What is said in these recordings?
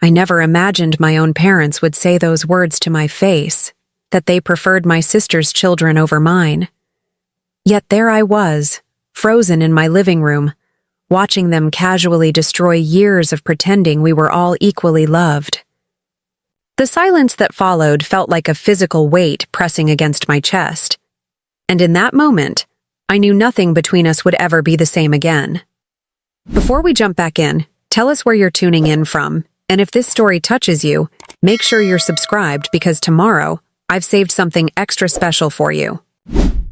I never imagined my own parents would say those words to my face, that they preferred my sister's children over mine. Yet there I was, frozen in my living room, watching them casually destroy years of pretending we were all equally loved. The silence that followed felt like a physical weight pressing against my chest, and in that moment, I knew nothing between us would ever be the same again. Before we jump back in, tell us where you're tuning in from, and if this story touches you, make sure you're subscribed because tomorrow, I've saved something extra special for you.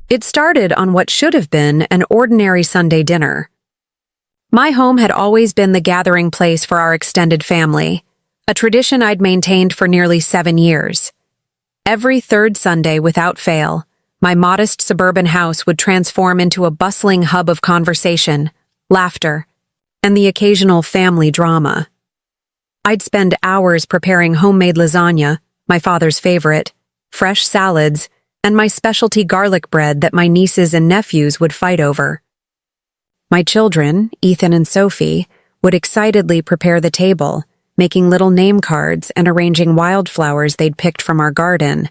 It started on what should have been an ordinary Sunday dinner. My home had always been the gathering place for our extended family, a tradition I'd maintained for nearly 7 years. Every third Sunday, without fail, my modest suburban house would transform into a bustling hub of conversation, laughter, and the occasional family drama. I'd spend hours preparing homemade lasagna, my father's favorite, fresh salads, and my specialty garlic bread that my nieces and nephews would fight over. My children, Ethan and Sophie, would excitedly prepare the table, making little name cards and arranging wildflowers they'd picked from our garden.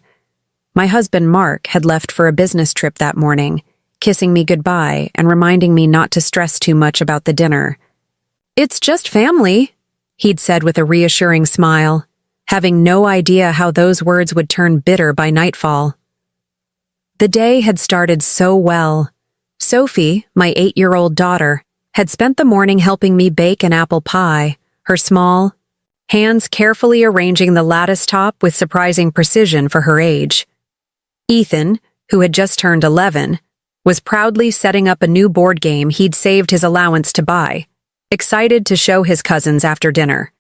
My husband, Mark, had left for a business trip that morning, kissing me goodbye and reminding me not to stress too much about the dinner. "It's just family," he'd said with a reassuring smile, having no idea how those words would turn bitter by nightfall. The day had started so well. Sophie, my 8-year-old daughter, had spent the morning helping me bake an apple pie, her small hands carefully arranging the lattice top with surprising precision for her age. Ethan, who had just turned 11, was proudly setting up a new board game he'd saved his allowance to buy, excited to show his cousins after dinner.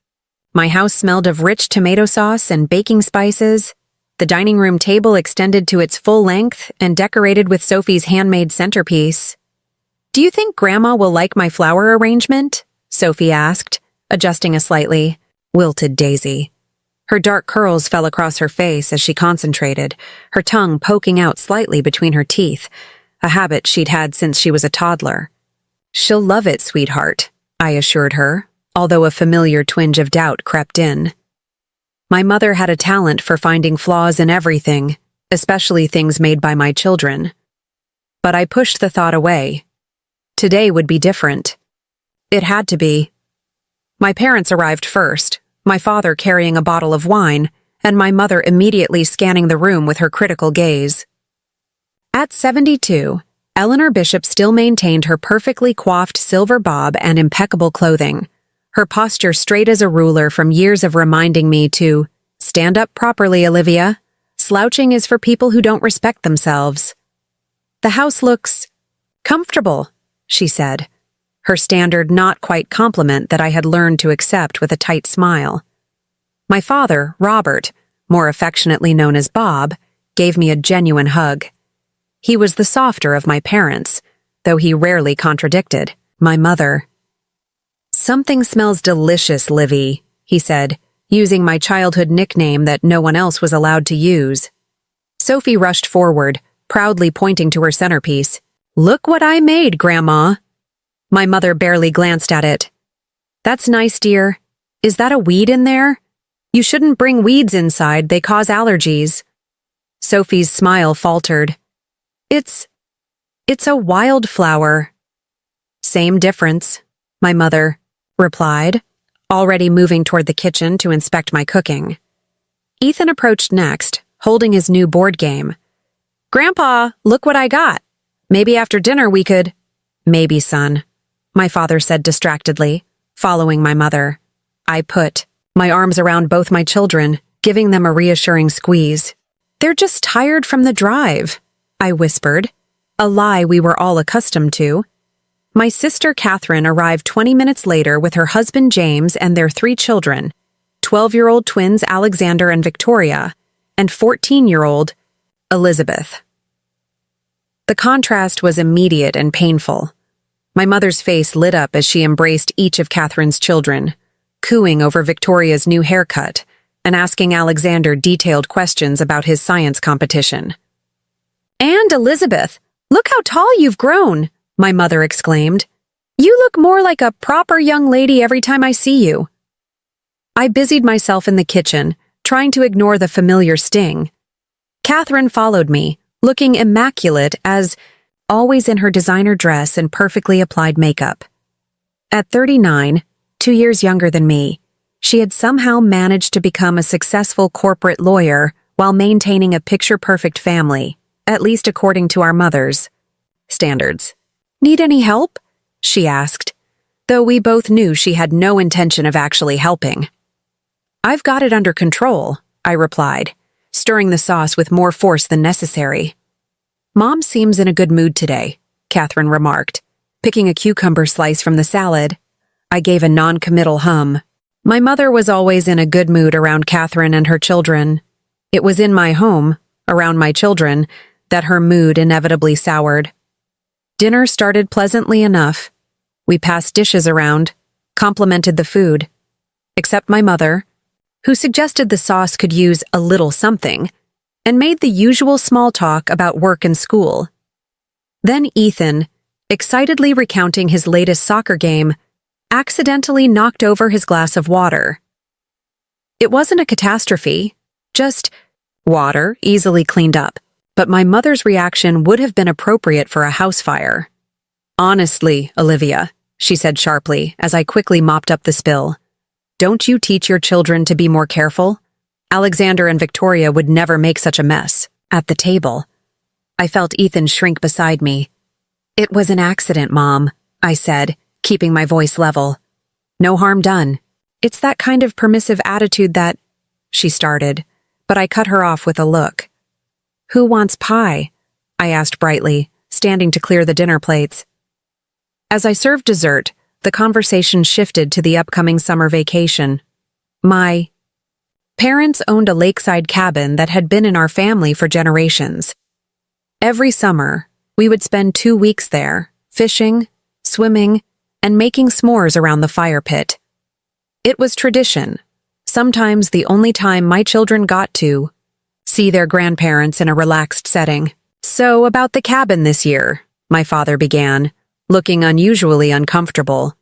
My house smelled of rich tomato sauce and baking spices. The dining room table extended to its full length and decorated with Sophie's handmade centerpiece. "Do you think Grandma will like my flower arrangement?" Sophie asked, adjusting a slightly wilted daisy. Her dark curls fell across her face as she concentrated, her tongue poking out slightly between her teeth, a habit she'd had since she was a toddler. "She'll love it, sweetheart," I assured her, although a familiar twinge of doubt crept in. My mother had a talent for finding flaws in everything, especially things made by my children. But I pushed the thought away. Today would be different. It had to be. My parents arrived first, my father carrying a bottle of wine, and my mother immediately scanning the room with her critical gaze. At 72, Eleanor Bishop still maintained her perfectly coiffed silver bob and impeccable clothing, her posture straight as a ruler from years of reminding me to stand up properly, Olivia. Slouching is for people who don't respect themselves. "The house looks comfortable," she said, her standard not quite compliment that I had learned to accept with a tight smile. My father, Robert, more affectionately known as Bob, gave me a genuine hug. He was the softer of my parents, though he rarely contradicted my mother. "Something smells delicious, Livy," he said, using my childhood nickname that no one else was allowed to use. Sophie rushed forward, proudly pointing to her centerpiece. "Look what I made, Grandma." My mother barely glanced at it. "That's nice, dear. Is that a weed in there? You shouldn't bring weeds inside, they cause allergies." Sophie's smile faltered. It's a wildflower." "Same difference," my mother replied, already moving toward the kitchen to inspect my cooking. Ethan approached next, holding his new board game. "Grandpa, look what I got. Maybe after dinner we could—" "Maybe, son," my father said distractedly, following my mother. I put my arms around both my children, giving them a reassuring squeeze. "They're just tired from the drive," I whispered, a lie we were all accustomed to. My sister Catherine arrived 20 minutes later with her husband James and their 3 children, 12-year-old twins Alexander and Victoria, and 14-year-old Elizabeth. The contrast was immediate and painful. My mother's face lit up as she embraced each of Catherine's children, cooing over Victoria's new haircut and asking Alexander detailed questions about his science competition. "And Elizabeth, look how tall you've grown," my mother exclaimed. "You look more like a proper young lady every time I see you." I busied myself in the kitchen, trying to ignore the familiar sting. Catherine followed me, looking immaculate as always in her designer dress and perfectly applied makeup. At 39, 2 years younger than me, she had somehow managed to become a successful corporate lawyer while maintaining a picture-perfect family, at least according to our mother's standards. "Need any help?" she asked, though we both knew she had no intention of actually helping. "I've got it under control," I replied, stirring the sauce with more force than necessary. "Mom seems in a good mood today," Catherine remarked, picking a cucumber slice from the salad. I gave a non-committal hum. My mother was always in a good mood around Catherine and her children. It was in my home, around my children, that her mood inevitably soured. Dinner started pleasantly enough. We passed dishes around, complimented the food, except my mother, who suggested the sauce could use a little something, and made the usual small talk about work and school. Then Ethan, excitedly recounting his latest soccer game, accidentally knocked over his glass of water. It wasn't a catastrophe, just water easily cleaned up, but my mother's reaction would have been appropriate for a house fire. "Honestly, Olivia," she said sharply as I quickly mopped up the spill, "don't you teach your children to be more careful? Alexander and Victoria would never make such a mess." At the table, I felt Ethan shrink beside me. "It was an accident, Mom," I said, keeping my voice level. "No harm done. It's that kind of permissive attitude that—" she started, but I cut her off with a look. "Who wants pie?" I asked brightly, standing to clear the dinner plates. As I served dessert, the conversation shifted to the upcoming summer vacation. My parents owned a lakeside cabin that had been in our family for generations. Every summer, we would spend 2 weeks there, fishing, swimming, and making s'mores around the fire pit. It was tradition, sometimes the only time my children got to see their grandparents in a relaxed setting. "So about the cabin this year," my father began, looking unusually uncomfortable.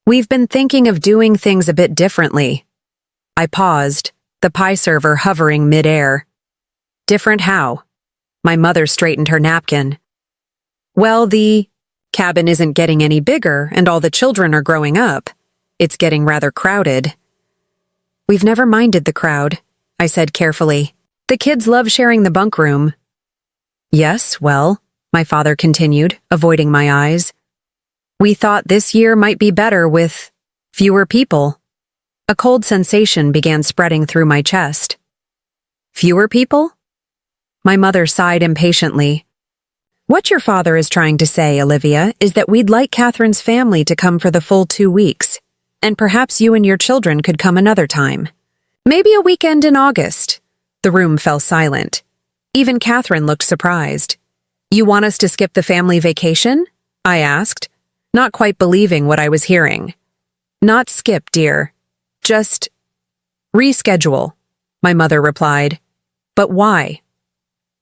"We've been thinking of doing things a bit differently." I paused, the pie server hovering mid-air. "Different how?" My mother straightened her napkin. "Well, the cabin isn't getting any bigger and all the children are growing up. It's getting rather crowded." "We've never minded the crowd," I said carefully. "The kids love sharing the bunk room." "Yes, well," my father continued, avoiding my eyes, "we thought this year might be better with fewer people." A cold sensation began spreading through my chest. "Fewer people?" My mother sighed impatiently. "What your father is trying to say, Olivia, is that we'd like Catherine's family to come for the full 2 weeks, and perhaps you and your children could come another time. Maybe a weekend in August." The room fell silent. Even Catherine looked surprised. "You want us to skip the family vacation?" I asked, not quite believing what I was hearing. "Not skip, dear. Just reschedule," my mother replied. "But why?"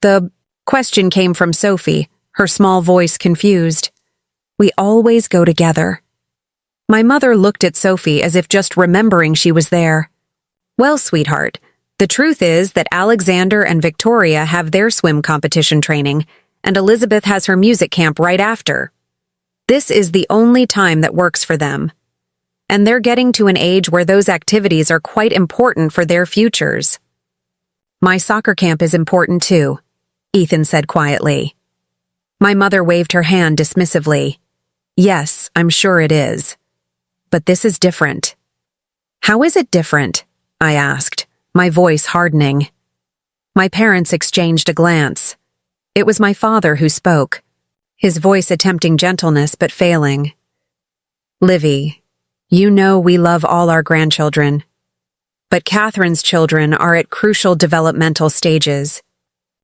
The question came from Sophie, her small voice confused. "We always go together." My mother looked at Sophie as if just remembering she was there. "Well, sweetheart, the truth is that Alexander and Victoria have their swim competition training, and Elizabeth has her music camp right after. This is the only time that works for them. And they're getting to an age where those activities are quite important for their futures." "My soccer camp is important too," Ethan said quietly. My mother waved her hand dismissively. "Yes, I'm sure it is. But this is different." "How is it different?" I asked, my voice hardening. My parents exchanged a glance. It was my father who spoke, his voice attempting gentleness but failing. "Livy, you know we love all our grandchildren. But Catherine's children are at crucial developmental stages.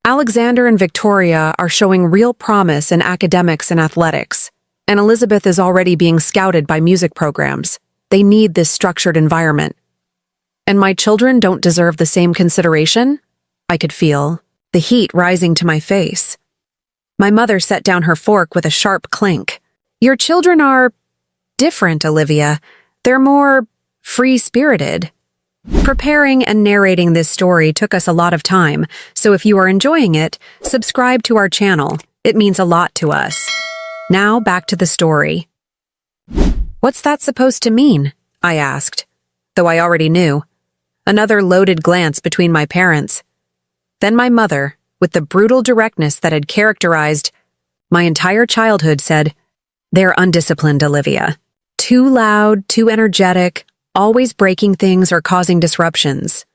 Alexander and Victoria are showing real promise in academics and athletics, and Elizabeth is already being scouted by music programs. They need this structured environment. And my children don't deserve the same consideration?" I could feel the heat rising to my face. My mother set down her fork with a sharp clink. "Your children are different, Olivia. They're more free-spirited. Preparing and narrating this story took us a lot of time, so if you are enjoying it, subscribe to our channel. It means a lot to us. Now back to the story. "What's that supposed to mean?" I asked, though I already knew. Another loaded glance between my parents. Then my mother, with the brutal directness that had characterized my entire childhood, said, "They're undisciplined, Olivia. Too loud, too energetic, always breaking things or causing disruptions.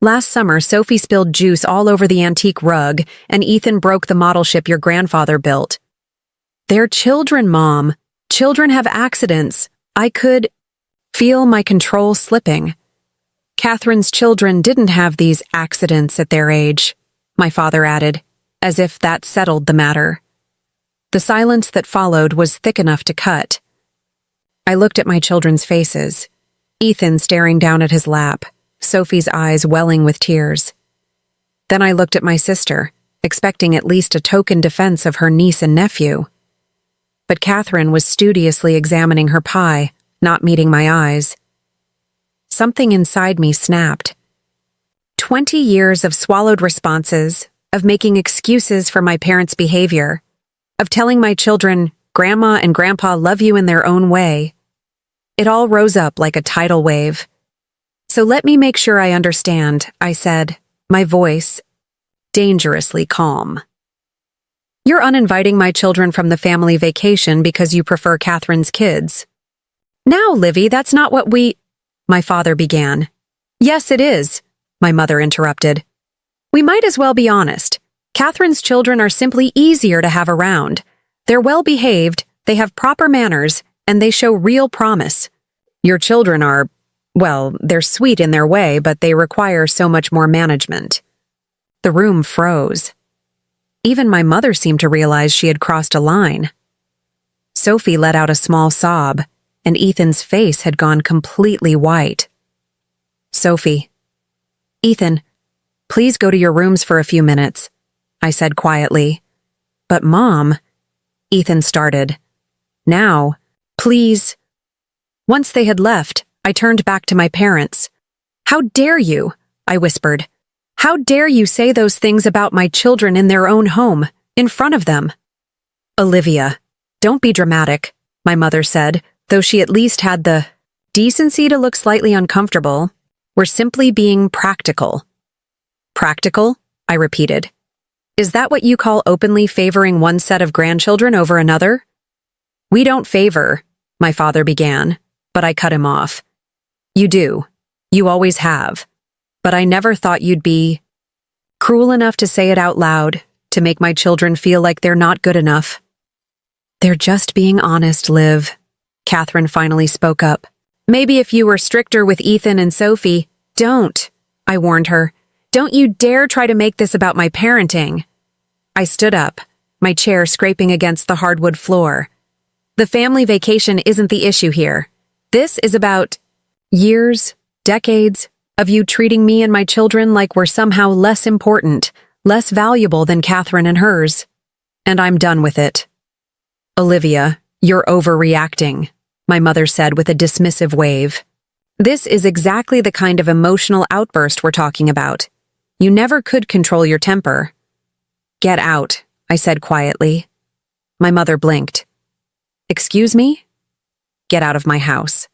Last summer, Sophie spilled juice all over the antique rug, and Ethan broke the model ship your grandfather built. They're children, Mom. Children have accidents. I could feel my control slipping. Catherine's children didn't have these accidents at their age," my father added, as if that settled the matter. The silence that followed was thick enough to cut. I looked at my children's faces. Ethan staring down at his lap, Sophie's eyes welling with tears. Then I looked at my sister, expecting at least a token defense of her niece and nephew. But Catherine was studiously examining her pie, not meeting my eyes. Something inside me snapped. 20 years of swallowed responses, of making excuses for my parents' behavior, of telling my children, Grandma and Grandpa love you in their own way. It all rose up like a tidal wave. "So let me make sure I understand," I said, my voice dangerously calm. "You're uninviting my children from the family vacation because you prefer Catherine's kids." "Now, Livy, that's not what my father began. "Yes, it is," my mother interrupted. "We might as well be honest. Catherine's children are simply easier to have around. They're well-behaved, they have proper manners, and they show real promise. Your children are, well, they're sweet in their way, but they require so much more management." The room froze. Even my mother seemed to realize she had crossed a line. Sophie let out a small sob, and Ethan's face had gone completely white. "Sophie, Ethan, please go to your rooms for a few minutes," I said quietly. "But Mom," Ethan started. "Now, please." Once they had left, I turned back to my parents. "How dare you?" I whispered. "How dare you say those things about my children in their own home, in front of them?" "Olivia, don't be dramatic," my mother said, though she at least had the decency to look slightly uncomfortable. "We're simply being practical." "Practical?" I repeated. "Is that what you call openly favoring one set of grandchildren over another?" "We don't favor," my father began, but I cut him off. "You do. You always have. But I never thought you'd be cruel enough to say it out loud, to make my children feel like they're not good enough." "They're just being honest, Liv," Catherine finally spoke up. "Maybe if you were stricter with Ethan and Sophie—" "Don't," I warned her. "Don't you dare try to make this about my parenting." I stood up, my chair scraping against the hardwood floor. "The family vacation isn't the issue here. This is about years, decades, of you treating me and my children like we're somehow less important, less valuable than Catherine and hers. And I'm done with it." "Olivia, you're overreacting," my mother said with a dismissive wave. "This is exactly the kind of emotional outburst we're talking about. You never could control your temper." "Get out," I said quietly. My mother blinked. "Excuse me?" "Get out of my house."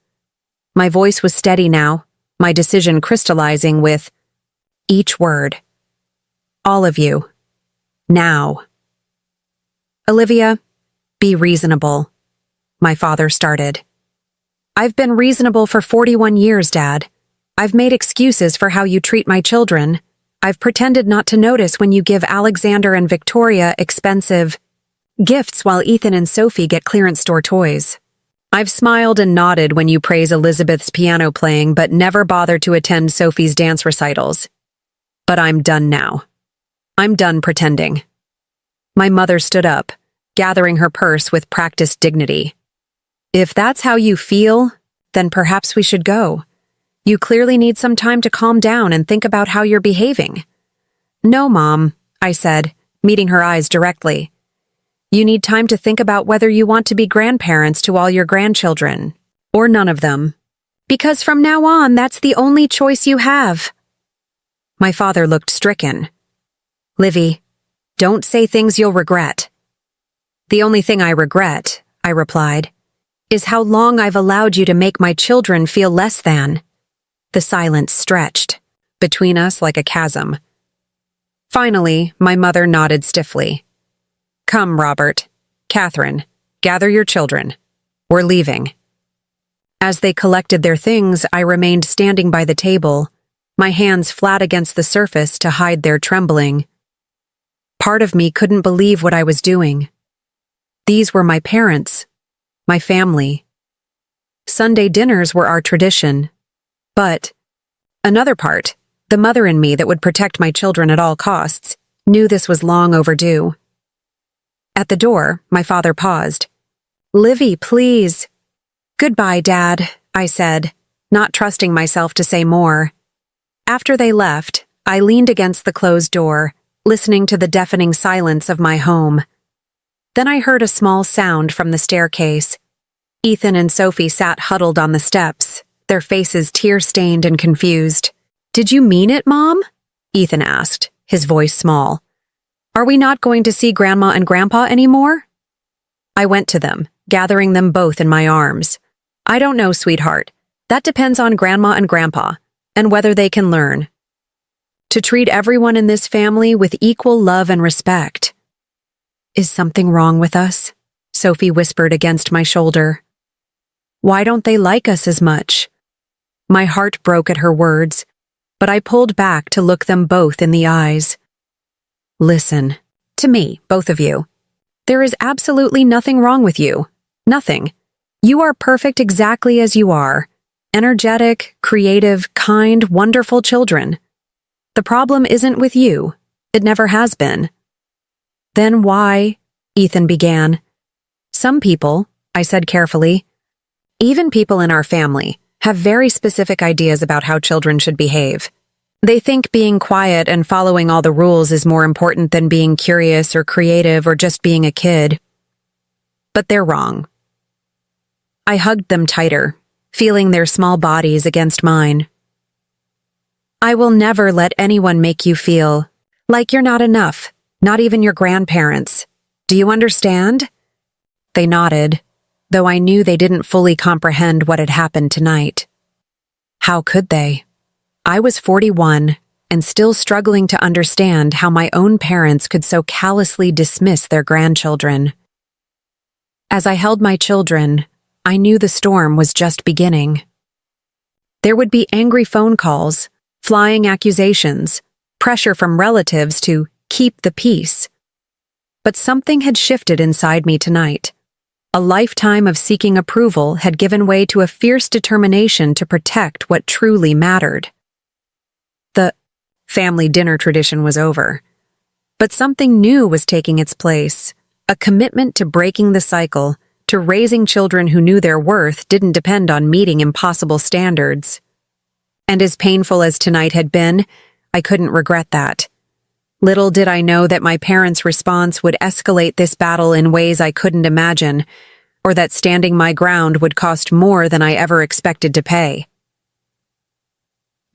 My voice was steady now, my decision crystallizing with each word. "All of you. Now." "Olivia, be reasonable," my father started. "I've been reasonable for 41 years, Dad. I've made excuses for how you treat my children. I've pretended not to notice when you give Alexander and Victoria expensive gifts while Ethan and Sophie get clearance store toys. I've smiled and nodded when you praise Elizabeth's piano playing but never bother to attend Sophie's dance recitals. But I'm done now. I'm done pretending." My mother stood up, gathering her purse with practiced dignity. "If that's how you feel, then perhaps we should go. You clearly need some time to calm down and think about how you're behaving." "No, Mom," I said, meeting her eyes directly. "You need time to think about whether you want to be grandparents to all your grandchildren, or none of them. Because from now on, that's the only choice you have. My father looked stricken. Livy, don't say things you'll regret. The only thing I regret, I replied, is how long I've allowed you to make my children feel less than. The silence stretched between us like a chasm. Finally, my mother nodded stiffly. Come, Robert. Catherine, gather your children. We're leaving. As they collected their things, I remained standing by the table, my hands flat against the surface to hide their trembling. Part of me couldn't believe what I was doing. These were my parents, my family. Sunday dinners were our tradition. But another part, the mother in me that would protect my children at all costs, knew this was long overdue. At the door, my father paused. Livy, please. Goodbye, Dad, I said, not trusting myself to say more. After they left, I leaned against the closed door, listening to the deafening silence of my home. Then I heard a small sound from the staircase. Ethan and Sophie sat huddled on the steps, their faces tear-stained and confused. Did you mean it, Mom? Ethan asked, his voice small. Are we not going to see Grandma and Grandpa anymore? I went to them, gathering them both in my arms. I don't know, sweetheart. That depends on Grandma and Grandpa, and whether they can learn. To treat everyone in this family with equal love and respect. Is something wrong with us? Sophie whispered against my shoulder. Why don't they like us as much? My heart broke at her words, but I pulled back to look them both in the eyes. Listen, to me, both of you. There is absolutely nothing wrong with you. Nothing. You are perfect exactly as you are. Energetic, creative, kind, wonderful children. The problem isn't with you. It never has been. Then why? Ethan began. Some people, I said carefully, even people in our family, have very specific ideas about how children should behave. They think being quiet and following all the rules is more important than being curious or creative or just being a kid. But they're wrong. I hugged them tighter, feeling their small bodies against mine. I will never let anyone make you feel like you're not enough, not even your grandparents. Do you understand? They nodded, though I knew they didn't fully comprehend what had happened tonight. How could they? I was 41 and still struggling to understand how my own parents could so callously dismiss their grandchildren. As I held my children, I knew the storm was just beginning. There would be angry phone calls, flying accusations, pressure from relatives to keep the peace. But something had shifted inside me tonight. A lifetime of seeking approval had given way to a fierce determination to protect what truly mattered. The family dinner tradition was over, but something new was taking its place, a commitment to breaking the cycle, to raising children who knew their worth didn't depend on meeting impossible standards. And as painful as tonight had been, I couldn't regret that. Little did I know that my parents' response would escalate this battle in ways I couldn't imagine, or that standing my ground would cost more than I ever expected to pay.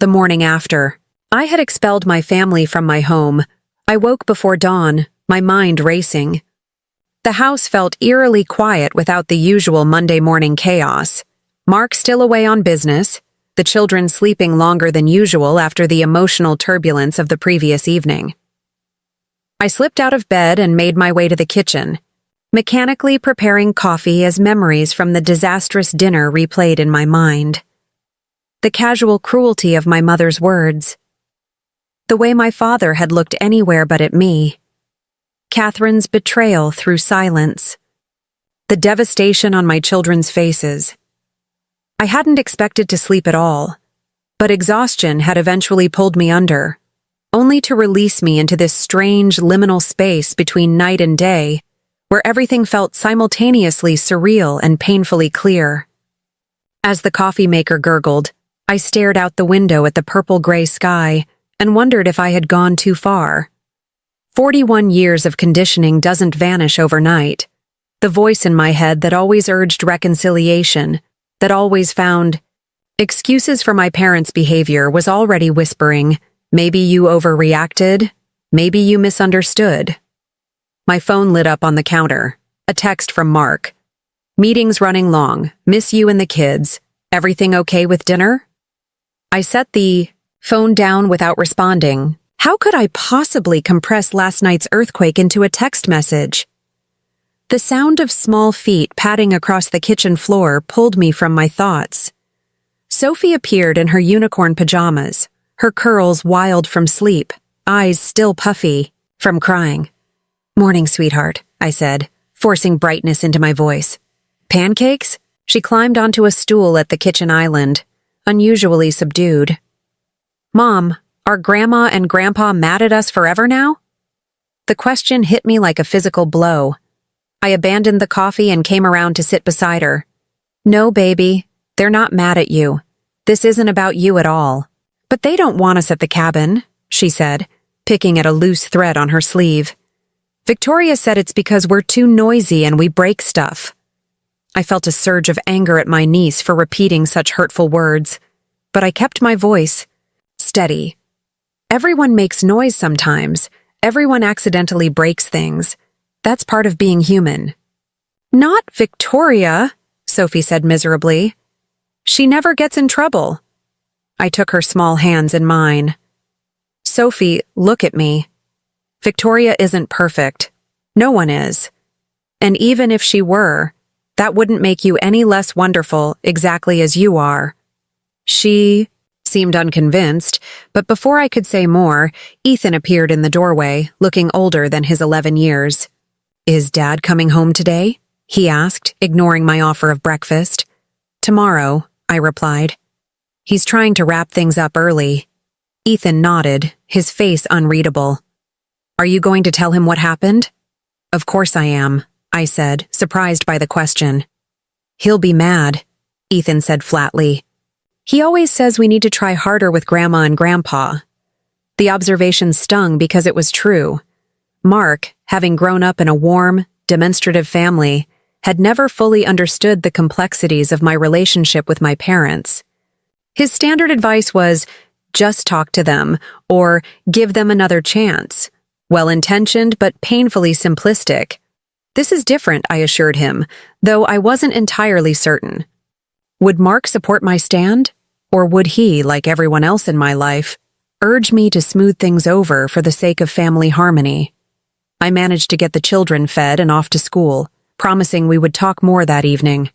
The morning after, I had expelled my family from my home. I woke before dawn, my mind racing. The house felt eerily quiet without the usual Monday morning chaos. Mark still away on business, the children sleeping longer than usual after the emotional turbulence of the previous evening. I slipped out of bed and made my way to the kitchen, mechanically preparing coffee as memories from the disastrous dinner replayed in my mind. The casual cruelty of my mother's words. The way my father had looked anywhere but at me. Catherine's betrayal through silence. The devastation on my children's faces. I hadn't expected to sleep at all, but exhaustion had eventually pulled me under, only to release me into this strange liminal space between night and day, where everything felt simultaneously surreal and painfully clear. As the coffee maker gurgled, I stared out the window at the purple-gray sky and wondered if I had gone too far. 41 years of conditioning doesn't vanish overnight. The voice in my head that always urged reconciliation, that always found, Excuses for my parents' behavior was already whispering, maybe you overreacted, maybe you misunderstood. My phone lit up on the counter. A text from Mark. Meetings running long. Miss you and the kids. Everything okay with dinner? I set the phone down without responding. How could I possibly compress last night's earthquake into a text message? The sound of small feet padding across the kitchen floor pulled me from my thoughts. Sophie appeared in her unicorn pajamas, her curls wild from sleep, eyes still puffy from crying. "Morning, sweetheart," I said, forcing brightness into my voice. "Pancakes?" She climbed onto a stool at the kitchen island, unusually subdued. "Mom, are Grandma and Grandpa mad at us forever now?" The question hit me like a physical blow. I abandoned the coffee and came around to sit beside her. "No, baby, they're not mad at you. This isn't about you at all. But they don't want us at the cabin," she said, picking at a loose thread on her sleeve. "Victoria said it's because we're too noisy and we break stuff." I felt a surge of anger at my niece for repeating such hurtful words, but I kept my voice steady. Everyone makes noise sometimes. Everyone accidentally breaks things. That's part of being human. "Not Victoria," Sophie said miserably. "She never gets in trouble." I took her small hands in mine. "Sophie, look at me. Victoria isn't perfect. No one is. And even if she were, that wouldn't make you any less wonderful exactly as you are." She seemed unconvinced, but before I could say more, Ethan appeared in the doorway, looking older than his 11 years. "Is Dad coming home today?" he asked, ignoring my offer of breakfast. "Tomorrow," I replied. "He's trying to wrap things up early." Ethan nodded, his face unreadable. "Are you going to tell him what happened?" "Of course I am," I said, surprised by the question. "He'll be mad," Ethan said flatly. "He always says we need to try harder with Grandma and Grandpa." The observation stung because it was true. Mark, having grown up in a warm, demonstrative family, had never fully understood the complexities of my relationship with my parents. His standard advice was, just talk to them, or give them another chance. Well-intentioned but painfully simplistic. This is different, I assured him, though I wasn't entirely certain. Would Mark support my stand? Or would he, like everyone else in my life, urge me to smooth things over for the sake of family harmony? I managed to get the children fed and off to school, promising we would talk more that evening.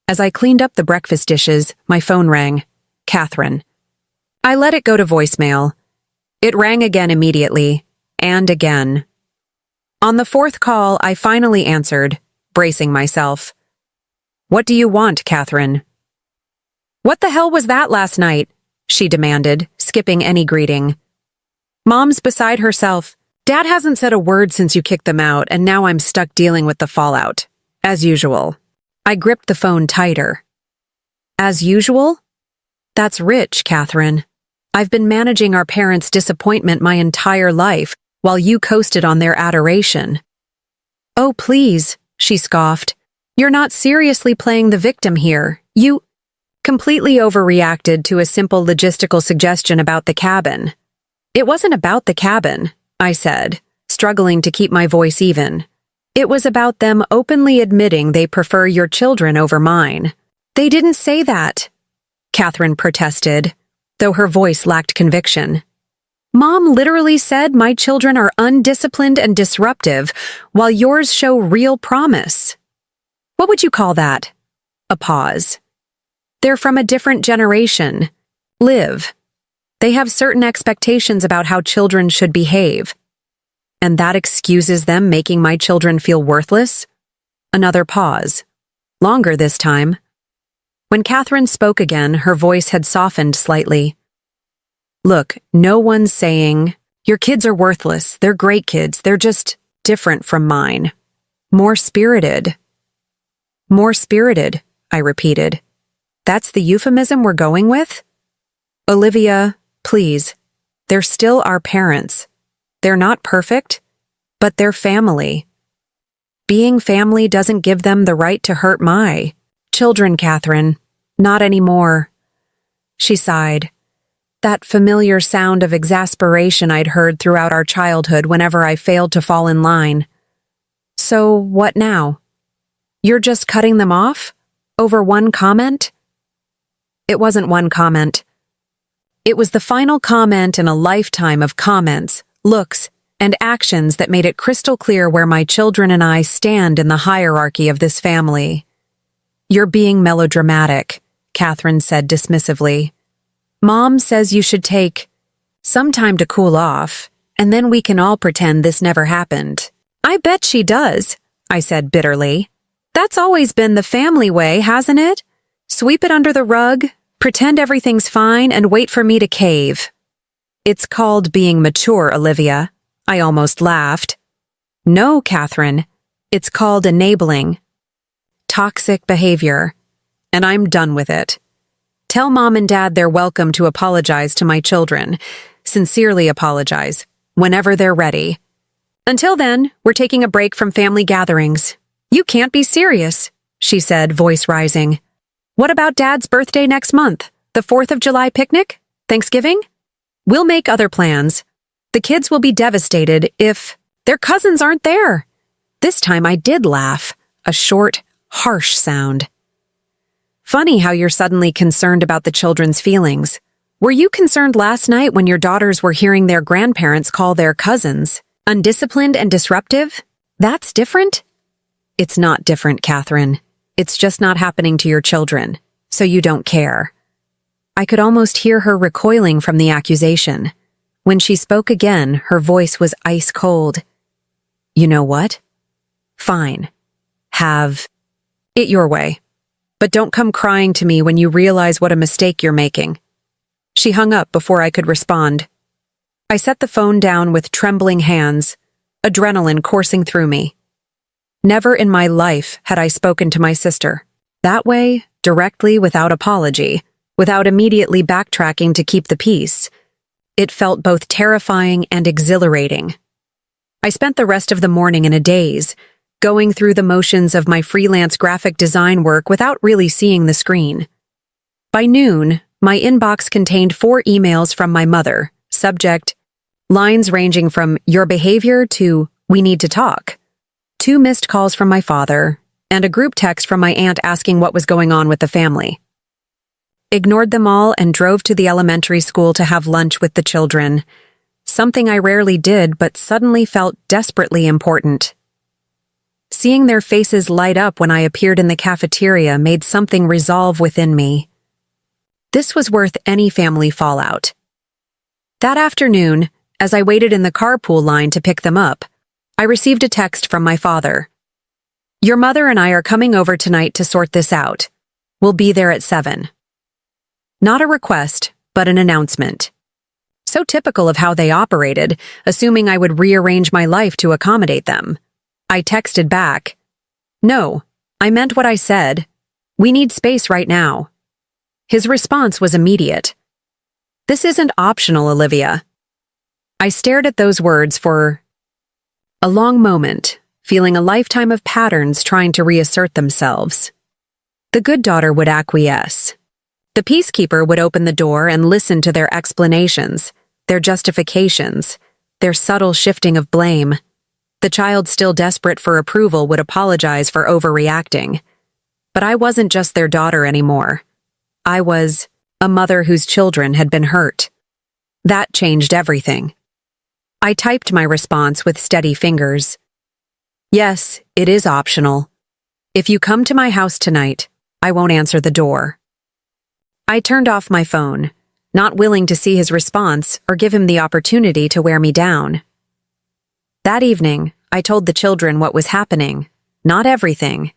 As I cleaned up the breakfast dishes, my phone rang. Catherine. I let it go to voicemail. It rang again immediately, and again. On the fourth call, I finally answered, bracing myself. "What do you want, Catherine?" "What the hell was that last night?" she demanded, skipping any greeting. "Mom's beside herself. Dad hasn't said a word since you kicked them out, and now I'm stuck dealing with the fallout. As usual." I gripped the phone tighter. "As usual?" "That's rich, Catherine. I've been managing our parents' disappointment my entire life, while you coasted on their adoration." "Oh, please," she scoffed. "You're not seriously playing the victim here. You completely overreacted to a simple logistical suggestion about the cabin." "It wasn't about the cabin," I said, struggling to keep my voice even. "It was about them openly admitting they prefer your children over mine." "They didn't say that," Catherine protested, though her voice lacked conviction. "Mom literally said my children are undisciplined and disruptive, while yours show real promise." "What would you call that?" A pause. "They're from a different generation. Live. They have certain expectations about how children should behave. And that excuses them making my children feel worthless?" Another pause. Longer this time. When Catherine spoke again, her voice had softened slightly. "Look, no one's saying, your kids are worthless, they're great kids, they're just different from mine. More spirited." "More spirited," I repeated. "That's the euphemism we're going with?" "Olivia, please. They're still our parents. They're not perfect, but they're family. Being family doesn't give them the right to hurt my children, Catherine. Not anymore." She sighed. That familiar sound of exasperation I'd heard throughout our childhood whenever I failed to fall in line. So, what now? You're just cutting them off? Over one comment? It wasn't one comment. It was the final comment in a lifetime of comments, looks, and actions that made it crystal clear where my children and I stand in the hierarchy of this family. You're being melodramatic, Catherine said dismissively. Mom says you should take some time to cool off, and then we can all pretend this never happened. I bet she does, I said bitterly. That's always been the family way, hasn't it? Sweep it under the rug, pretend everything's fine, and wait for me to cave. It's called being mature, Olivia. I almost laughed. No, Catherine. It's called enabling. Toxic behavior. And I'm done with it. Tell Mom and Dad they're welcome to apologize to my children. Sincerely apologize, whenever they're ready. Until then, we're taking a break from family gatherings. You can't be serious, she said, voice rising. What about Dad's birthday next month? The 4th of July picnic? Thanksgiving? We'll make other plans. The kids will be devastated if their cousins aren't there. This time I did laugh, a short, harsh sound. Funny how you're suddenly concerned about the children's feelings. Were you concerned last night when your daughters were hearing their grandparents call their cousins undisciplined and disruptive? That's different? It's not different, Catherine. It's just not happening to your children, so you don't care. I could almost hear her recoiling from the accusation. When she spoke again, her voice was ice cold. You know what? Fine. Have it your way. But don't come crying to me when you realize what a mistake you're making. She hung up before I could respond. I set the phone down with trembling hands, adrenaline coursing through me. Never in my life had I spoken to my sister. That way, directly, without apology, without immediately backtracking to keep the peace. It felt both terrifying and exhilarating. I spent the rest of the morning in a daze, going through the motions of my freelance graphic design work without really seeing the screen. By noon, my inbox contained 4 emails from my mother, subject, lines ranging from your behavior to we need to talk, 2 missed calls from my father, and a group text from my aunt asking what was going on with the family. Ignored them all and drove to the elementary school to have lunch with the children, something I rarely did but suddenly felt desperately important. Seeing their faces light up when I appeared in the cafeteria made something resolve within me. This was worth any family fallout. That afternoon, as I waited in the carpool line to pick them up, I received a text from my father. Your mother and I are coming over tonight to sort this out. We'll be there at 7. Not a request, but an announcement. So typical of how they operated, assuming I would rearrange my life to accommodate them. I texted back, No, I meant what I said. We need space right now. His response was immediate. This isn't optional, Olivia. I stared at those words for a long moment, feeling a lifetime of patterns trying to reassert themselves. The good daughter would acquiesce. The peacekeeper would open the door and listen to their explanations, their justifications, their subtle shifting of blame. The child still desperate for approval would apologize for overreacting. But I wasn't just their daughter anymore. I was a mother whose children had been hurt. That changed everything. I typed my response with steady fingers. Yes, it is optional. If you come to my house tonight, I won't answer the door. I turned off my phone, not willing to see his response or give him the opportunity to wear me down. That evening, I told the children what was happening, not everything,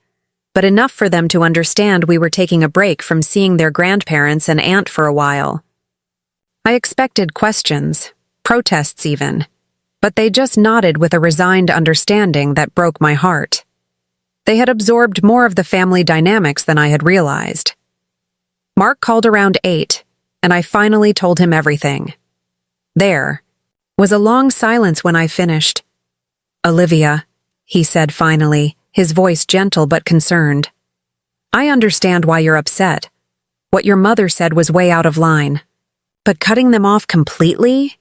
but enough for them to understand we were taking a break from seeing their grandparents and aunt for a while. I expected questions, protests even, but they just nodded with a resigned understanding that broke my heart. They had absorbed more of the family dynamics than I had realized. Mark called around 8, and I finally told him everything. There was a long silence when I finished. Olivia, he said finally, his voice gentle but concerned. I understand why you're upset, What your mother said was way out of line. But cutting them off completely?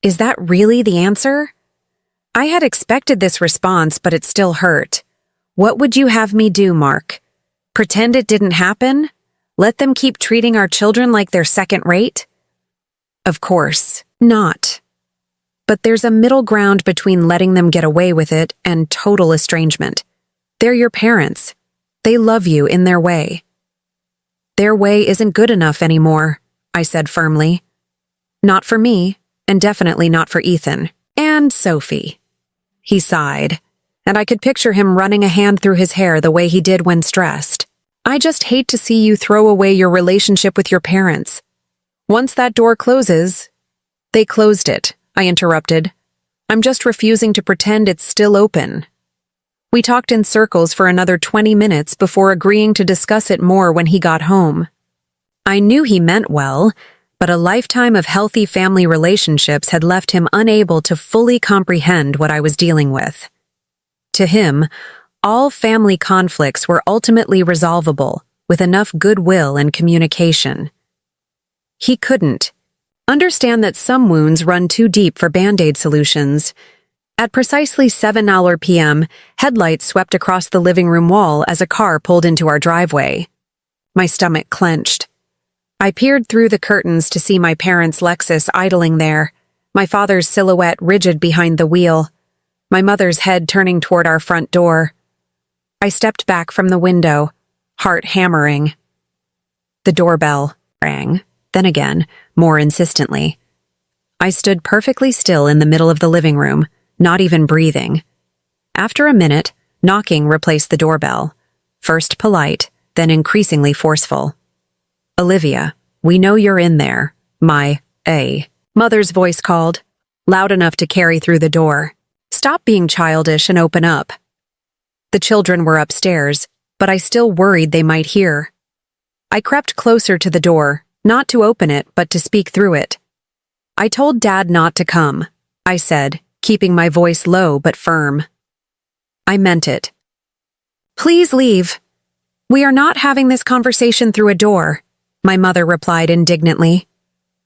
Is that really the answer? I had expected this response, but it still hurt. What would you have me do, Mark? Pretend it didn't happen? Let them keep treating our children like they're second rate? Of course not. But there's a middle ground between letting them get away with it and total estrangement. They're your parents. They love you in their way. Their way isn't good enough anymore, I said firmly. Not for me, and definitely not for Ethan. And Sophie. He sighed, and I could picture him running a hand through his hair the way he did when stressed. I just hate to see you throw away your relationship with your parents. Once that door closes— They closed it, I interrupted. I'm just refusing to pretend it's still open. We talked in circles for another 20 minutes before agreeing to discuss it more when he got home. I knew he meant well, but a lifetime of healthy family relationships had left him unable to fully comprehend what I was dealing with. To him, all family conflicts were ultimately resolvable with enough goodwill and communication. He couldn't understand that some wounds run too deep for Band-Aid solutions. At precisely 7:00 p.m., headlights swept across the living room wall as a car pulled into our driveway. My stomach clenched. I peered through the curtains to see my parents' Lexus idling there, my father's silhouette rigid behind the wheel, my mother's head turning toward our front door. I stepped back from the window, heart hammering. The doorbell rang, then again, more insistently. I stood perfectly still in the middle of the living room, not even breathing. After a minute, knocking replaced the doorbell, first polite, then increasingly forceful. Olivia, we know you're in there, mother's voice called, loud enough to carry through the door. Stop being childish and open up. The children were upstairs, but I still worried they might hear. I crept closer to the door, not to open it, but to speak through it. I told Dad not to come, I said, keeping my voice low but firm. I meant it. Please leave. We are not having this conversation through a door, my mother replied indignantly.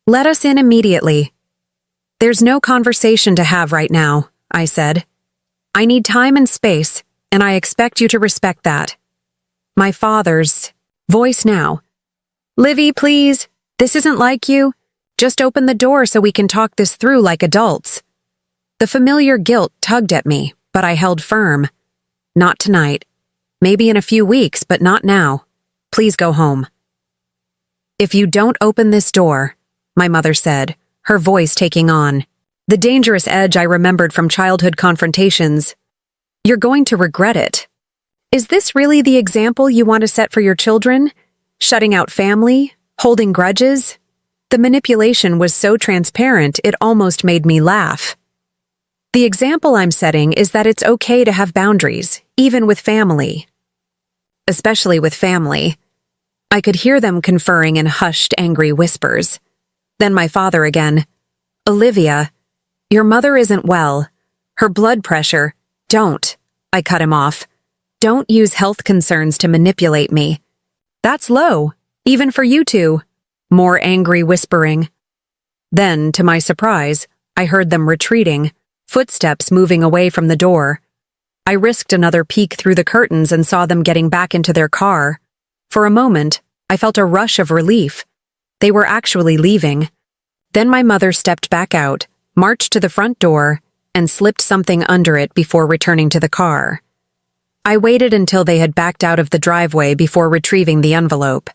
Let us in immediately. There's no conversation to have right now, I said. I need time and space, and I expect you to respect that. My father's voice now. Livy, please. This isn't like you. Just open the door so we can talk this through like adults. The familiar guilt tugged at me, but I held firm. Not tonight. Maybe in a few weeks, but not now. Please go home. If you don't open this door, my mother said, her voice taking on the dangerous edge I remembered from childhood confrontations, you're going to regret it. Is this really the example you want to set for your children? Shutting out family? Holding grudges? The manipulation was so transparent it almost made me laugh. The example I'm setting is that it's okay to have boundaries, even with family. Especially with family. I could hear them conferring in hushed, angry whispers. Then my father again. Olivia, your mother isn't well. Her blood pressure. Don't. I cut him off. Don't use health concerns to manipulate me. That's low, even for you two. More angry whispering. Then, to my surprise, I heard them retreating, footsteps moving away from the door. I risked another peek through the curtains and saw them getting back into their car. For a moment, I felt a rush of relief. They were actually leaving. Then my mother stepped back out, marched to the front door, and slipped something under it before returning to the car. I waited until they had backed out of the driveway before retrieving the envelope.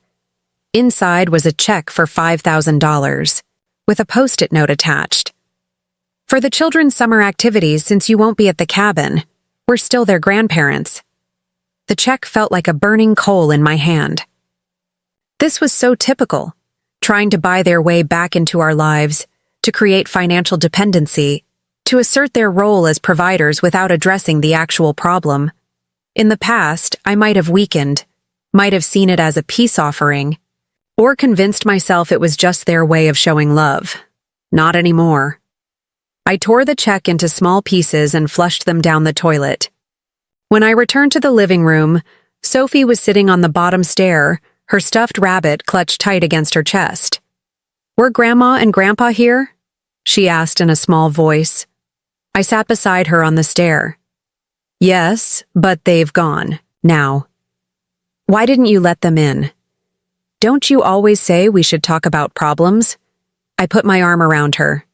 Inside was a check for $5,000, with a Post-it note attached. For the children's summer activities, since you won't be at the cabin, we're still their grandparents. The check felt like a burning coal in my hand. This was so typical, trying to buy their way back into our lives, to create financial dependency, to assert their role as providers without addressing the actual problem. In the past, I might have weakened, might have seen it as a peace offering, or convinced myself it was just their way of showing love. Not anymore. I tore the check into small pieces and flushed them down the toilet. When I returned to the living room, Sophie was sitting on the bottom stair, her stuffed rabbit clutched tight against her chest. "Were Grandma and Grandpa here?" she asked in a small voice. I sat beside her on the stair. "Yes, but they've gone, now." "Why didn't you let them in?" "Don't you always say we should talk about problems?" I put my arm around her.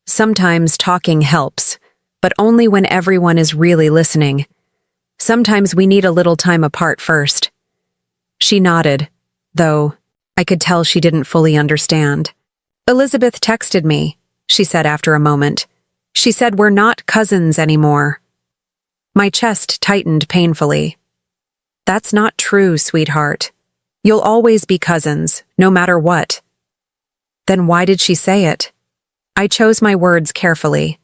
"Sometimes talking helps, but only when everyone is really listening. Sometimes we need a little time apart first." She nodded, though I could tell she didn't fully understand. "Elizabeth texted me," she said after a moment. "She said we're not cousins anymore." My chest tightened painfully. "That's not true, sweetheart. You'll always be cousins, no matter what." Then why did she say it? I chose my words carefully.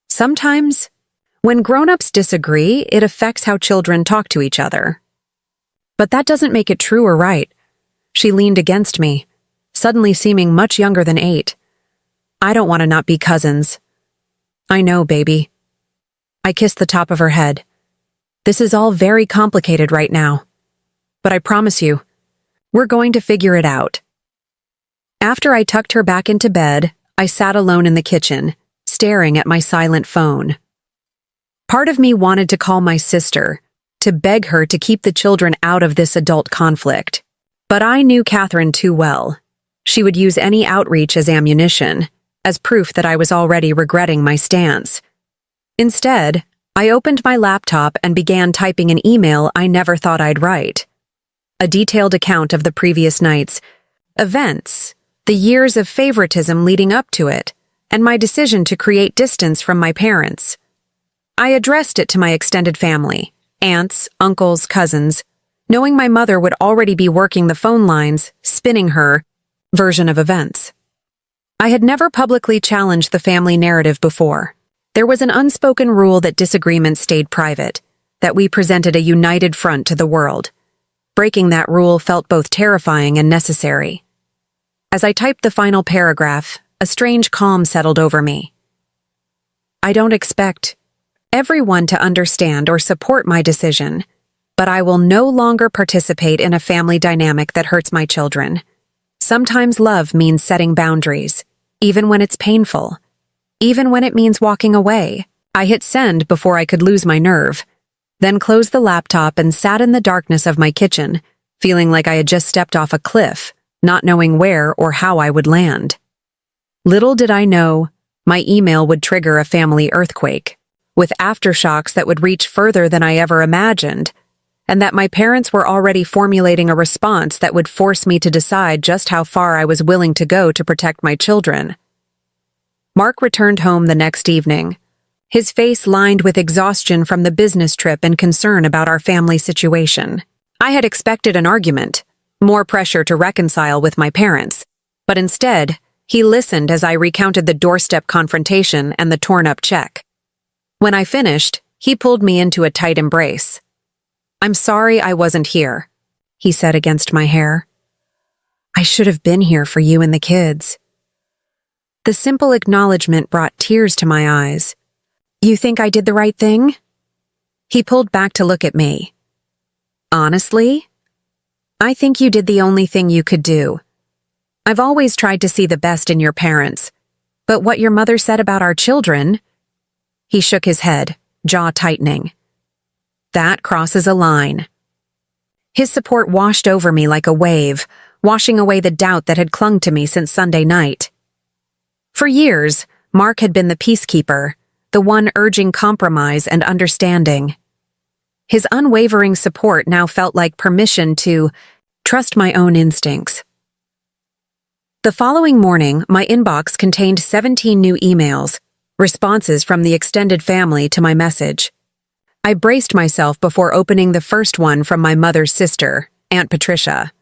Sometimes, when grown-ups disagree, it affects how children talk to each other. But that doesn't make it true or right. She leaned against me, suddenly seeming much younger than 8. "I don't want to not be cousins." "I know, baby." I kissed the top of her head. "This is all very complicated right now. But I promise you, we're going to figure it out." After I tucked her back into bed, I sat alone in the kitchen, staring at my silent phone. Part of me wanted to call my sister, to beg her to keep the children out of this adult conflict. But I knew Catherine too well. She would use any outreach as ammunition, as proof that I was already regretting my stance. Instead, I opened my laptop and began typing an email I never thought I'd write. A detailed account of the previous night's events, the years of favoritism leading up to it, and my decision to create distance from my parents. I addressed it to my extended family, aunts, uncles, cousins, knowing my mother would already be working the phone lines, spinning her version of events. I had never publicly challenged the family narrative before. There was an unspoken rule that disagreements stayed private, that we presented a united front to the world. Breaking that rule felt both terrifying and necessary. As I typed the final paragraph, a strange calm settled over me. I don't expect everyone to understand or support my decision, but I will no longer participate in a family dynamic that hurts my children. Sometimes love means setting boundaries, even when it's painful, even when it means walking away. I hit send before I could lose my nerve, then closed the laptop and sat in the darkness of my kitchen, feeling like I had just stepped off a cliff, not knowing where or how I would land. Little did I know, my email would trigger a family earthquake, with aftershocks that would reach further than I ever imagined, and that my parents were already formulating a response that would force me to decide just how far I was willing to go to protect my children. Mark returned home the next evening, his face lined with exhaustion from the business trip and concern about our family situation. I had expected an argument, more pressure to reconcile with my parents, but instead, he listened as I recounted the doorstep confrontation and the torn-up check. When I finished, he pulled me into a tight embrace. "I'm sorry I wasn't here," he said against my hair. "I should have been here for you and the kids." The simple acknowledgement brought tears to my eyes. "You think I did the right thing?" He pulled back to look at me. "Honestly, I think you did the only thing you could do. I've always tried to see the best in your parents, but what your mother said about our children..." He shook his head, jaw tightening. "That crosses a line." His support washed over me like a wave, washing away the doubt that had clung to me since Sunday night. For years, Mark had been the peacekeeper, the one urging compromise and understanding. His unwavering support now felt like permission to trust my own instincts. The following morning, my inbox contained 17 new emails, responses from the extended family to my message. I braced myself before opening the first one from my mother's sister, Aunt Patricia.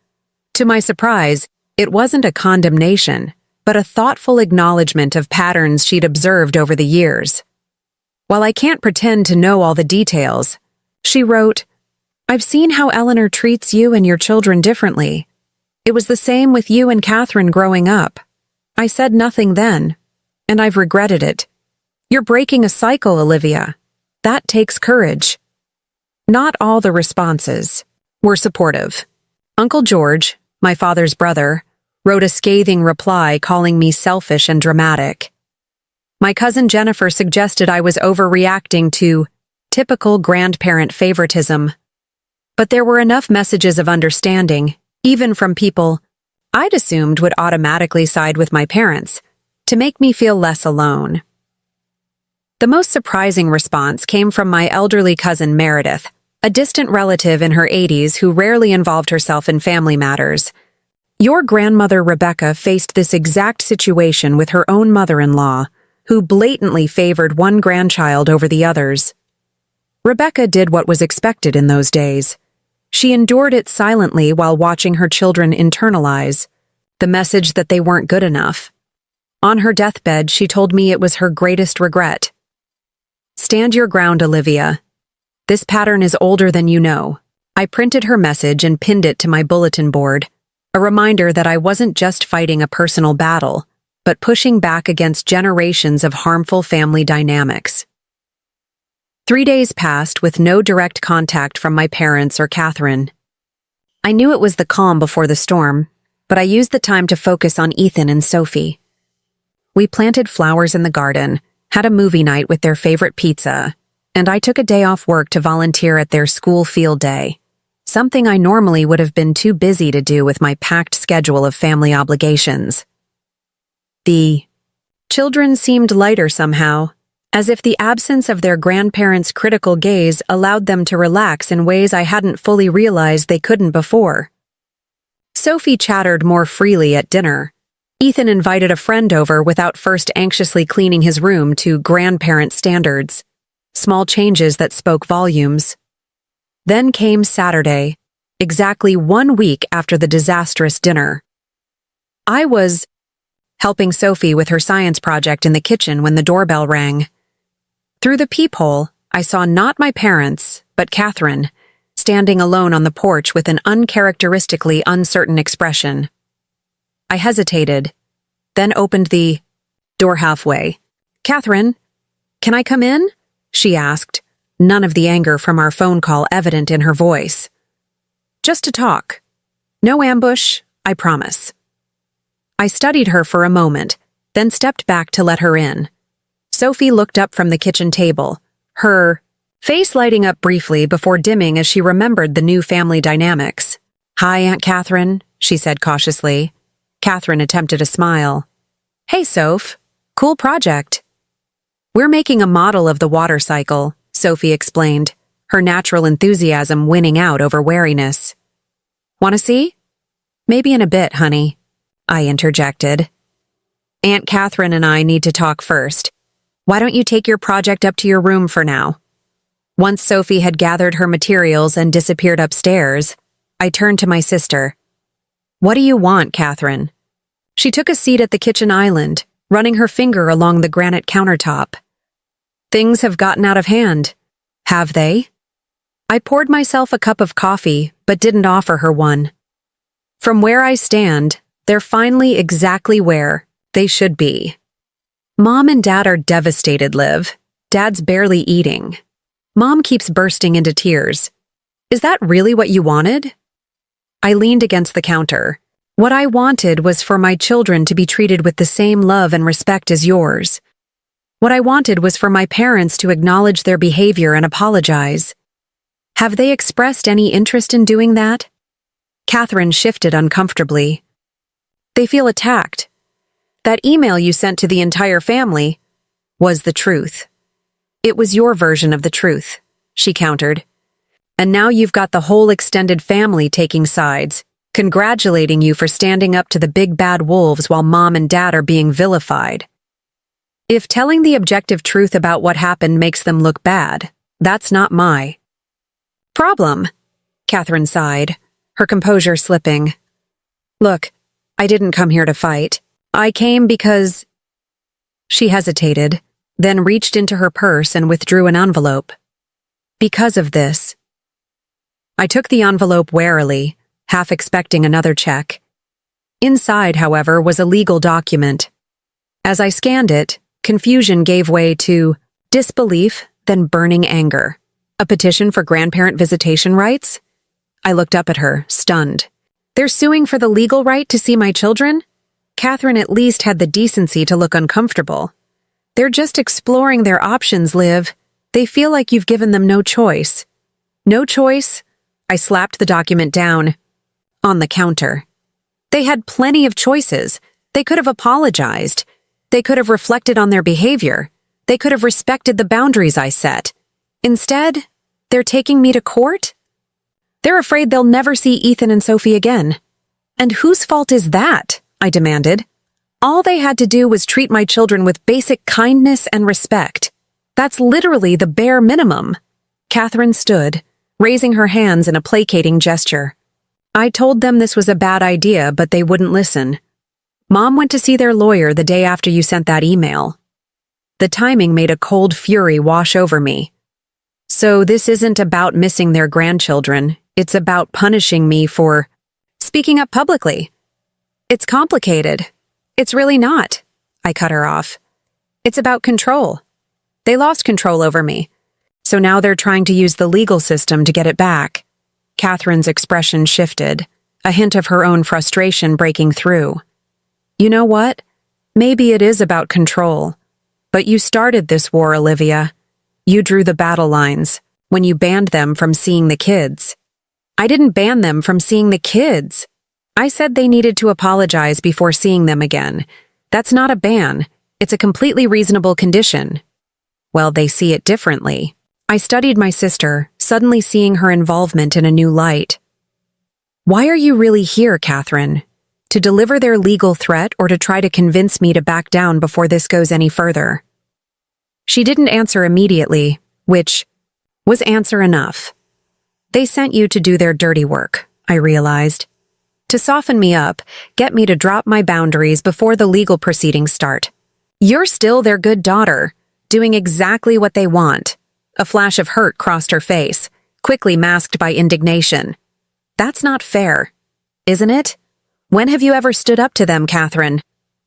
To my surprise, it wasn't a condemnation, but a thoughtful acknowledgement of patterns she'd observed over the years. While I can't pretend to know all the details, she wrote, "I've seen how Eleanor treats you and your children differently. It was the same with you and Catherine growing up. I said nothing then, and I've regretted it. You're breaking a cycle, Olivia. That takes courage." Not all the responses were supportive. Uncle George, my father's brother, wrote a scathing reply calling me selfish and dramatic. My cousin Jennifer suggested I was overreacting to typical grandparent favoritism. But there were enough messages of understanding, even from people I'd assumed would automatically side with my parents, to make me feel less alone. The most surprising response came from my elderly cousin Meredith, a distant relative in her 80s who rarely involved herself in family matters. Your grandmother Rebecca faced this exact situation with her own mother-in-law, who blatantly favored one grandchild over the others. Rebecca did what was expected in those days. She endured it silently while watching her children internalize the message that they weren't good enough. On her deathbed, she told me it was her greatest regret. "Stand your ground, Olivia. This pattern is older than you know." I printed her message and pinned it to my bulletin board, a reminder that I wasn't just fighting a personal battle, but pushing back against generations of harmful family dynamics. 3 days passed with no direct contact from my parents or Catherine. I knew it was the calm before the storm, but I used the time to focus on Ethan and Sophie. We planted flowers in the garden, had a movie night with their favorite pizza, and I took a day off work to volunteer at their school field day, something I normally would have been too busy to do with my packed schedule of family obligations. The children seemed lighter somehow, as if the absence of their grandparents' critical gaze allowed them to relax in ways I hadn't fully realized they couldn't before. Sophie chattered more freely at dinner. Ethan invited a friend over without first anxiously cleaning his room to grandparent standards, small changes that spoke volumes. Then came Saturday, exactly 1 week after the disastrous dinner. I was helping Sophie with her science project in the kitchen when the doorbell rang. Through the peephole, I saw not my parents, but Catherine, standing alone on the porch with an uncharacteristically uncertain expression. I hesitated, then opened the door halfway. "Catherine, can I come in?" she asked, none of the anger from our phone call evident in her voice. "Just to talk. No ambush, I promise." I studied her for a moment, then stepped back to let her in. Sophie looked up from the kitchen table, her face lighting up briefly before dimming as she remembered the new family dynamics. "Hi, Aunt Catherine," she said cautiously. Catherine attempted a smile. "Hey, Soph. Cool project." "We're making a model of the water cycle," Sophie explained, her natural enthusiasm winning out over wariness. "Want to see?" "Maybe in a bit, honey," I interjected. "Aunt Catherine and I need to talk first. Why don't you take your project up to your room for now?" Once Sophie had gathered her materials and disappeared upstairs, I turned to my sister. "What do you want, Catherine?" She took a seat at the kitchen island, running her finger along the granite countertop. "Things have gotten out of hand. Have they?" I poured myself a cup of coffee, but didn't offer her one. From where I stand, they're finally exactly where they should be. Mom and Dad are devastated, Liv. Dad's barely eating. Mom keeps bursting into tears. "Is that really what you wanted?" I leaned against the counter. What I wanted was for my children to be treated with the same love and respect as yours. What I wanted was for my parents to acknowledge their behavior and apologize. Have they expressed any interest in doing that? Catherine shifted uncomfortably. "They feel attacked. That email you sent to the entire family was the truth." "It was your version of the truth," she countered. "And now you've got the whole extended family taking sides, congratulating you for standing up to the big bad wolves while Mom and Dad are being vilified. If telling the objective truth about what happened makes them look bad, that's not my problem," Catherine sighed, her composure slipping. "Look, I didn't come here to fight. I came because—" She hesitated, then reached into her purse and withdrew an envelope. "Because of this." I took the envelope warily, half expecting another check. Inside, however, was a legal document. As I scanned it, confusion gave way to disbelief, then burning anger. A petition for grandparent visitation rights? I looked up at her, stunned. They're suing for the legal right to see my children? Catherine at least had the decency to look uncomfortable. They're just exploring their options, Liv. They feel like you've given them no choice. No choice? I slapped the document down on the counter. They had plenty of choices. They could have apologized. They could have reflected on their behavior. They could have respected the boundaries I set. Instead, they're taking me to court? They're afraid they'll never see Ethan and Sophie again. And whose fault is that? I demanded. All they had to do was treat my children with basic kindness and respect. That's literally the bare minimum. Catherine stood, raising her hands in a placating gesture. I told them this was a bad idea, but they wouldn't listen. Mom went to see their lawyer the day after you sent that email. The timing made a cold fury wash over me. So this isn't about missing their grandchildren. It's about punishing me for speaking up publicly. It's complicated. It's really not. I cut her off. It's about control. They lost control over me. So now they're trying to use the legal system to get it back. Catherine's expression shifted, a hint of her own frustration breaking through. You know what? Maybe it is about control. But you started this war, Olivia. You drew the battle lines when you banned them from seeing the kids. I didn't ban them from seeing the kids. I said they needed to apologize before seeing them again. That's not a ban. It's a completely reasonable condition. Well, they see it differently. I studied my sister, suddenly seeing her involvement in a new light. Why are you really here, Catherine? To deliver their legal threat or to try to convince me to back down before this goes any further? She didn't answer immediately, which was answer enough. They sent you to do their dirty work, I realized. To soften me up, get me to drop my boundaries before the legal proceedings start. You're still their good daughter, doing exactly what they want. A flash of hurt crossed her face, quickly masked by indignation. That's not fair, isn't it? When have you ever stood up to them, Catherine?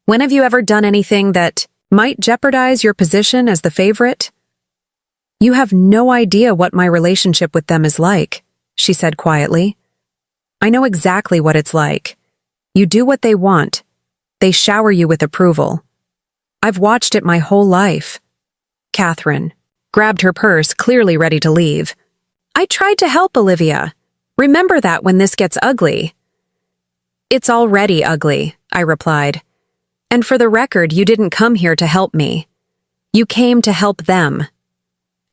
When have you ever done anything that might jeopardize your position as the favorite? You have no idea what my relationship with them is like, she said quietly. I know exactly what it's like. You do what they want. They shower you with approval. I've watched it my whole life. Catherine grabbed her purse, clearly ready to leave. I tried to help, Olivia. Remember that when this gets ugly. It's already ugly, I replied. And for the record, you didn't come here to help me. You came to help them.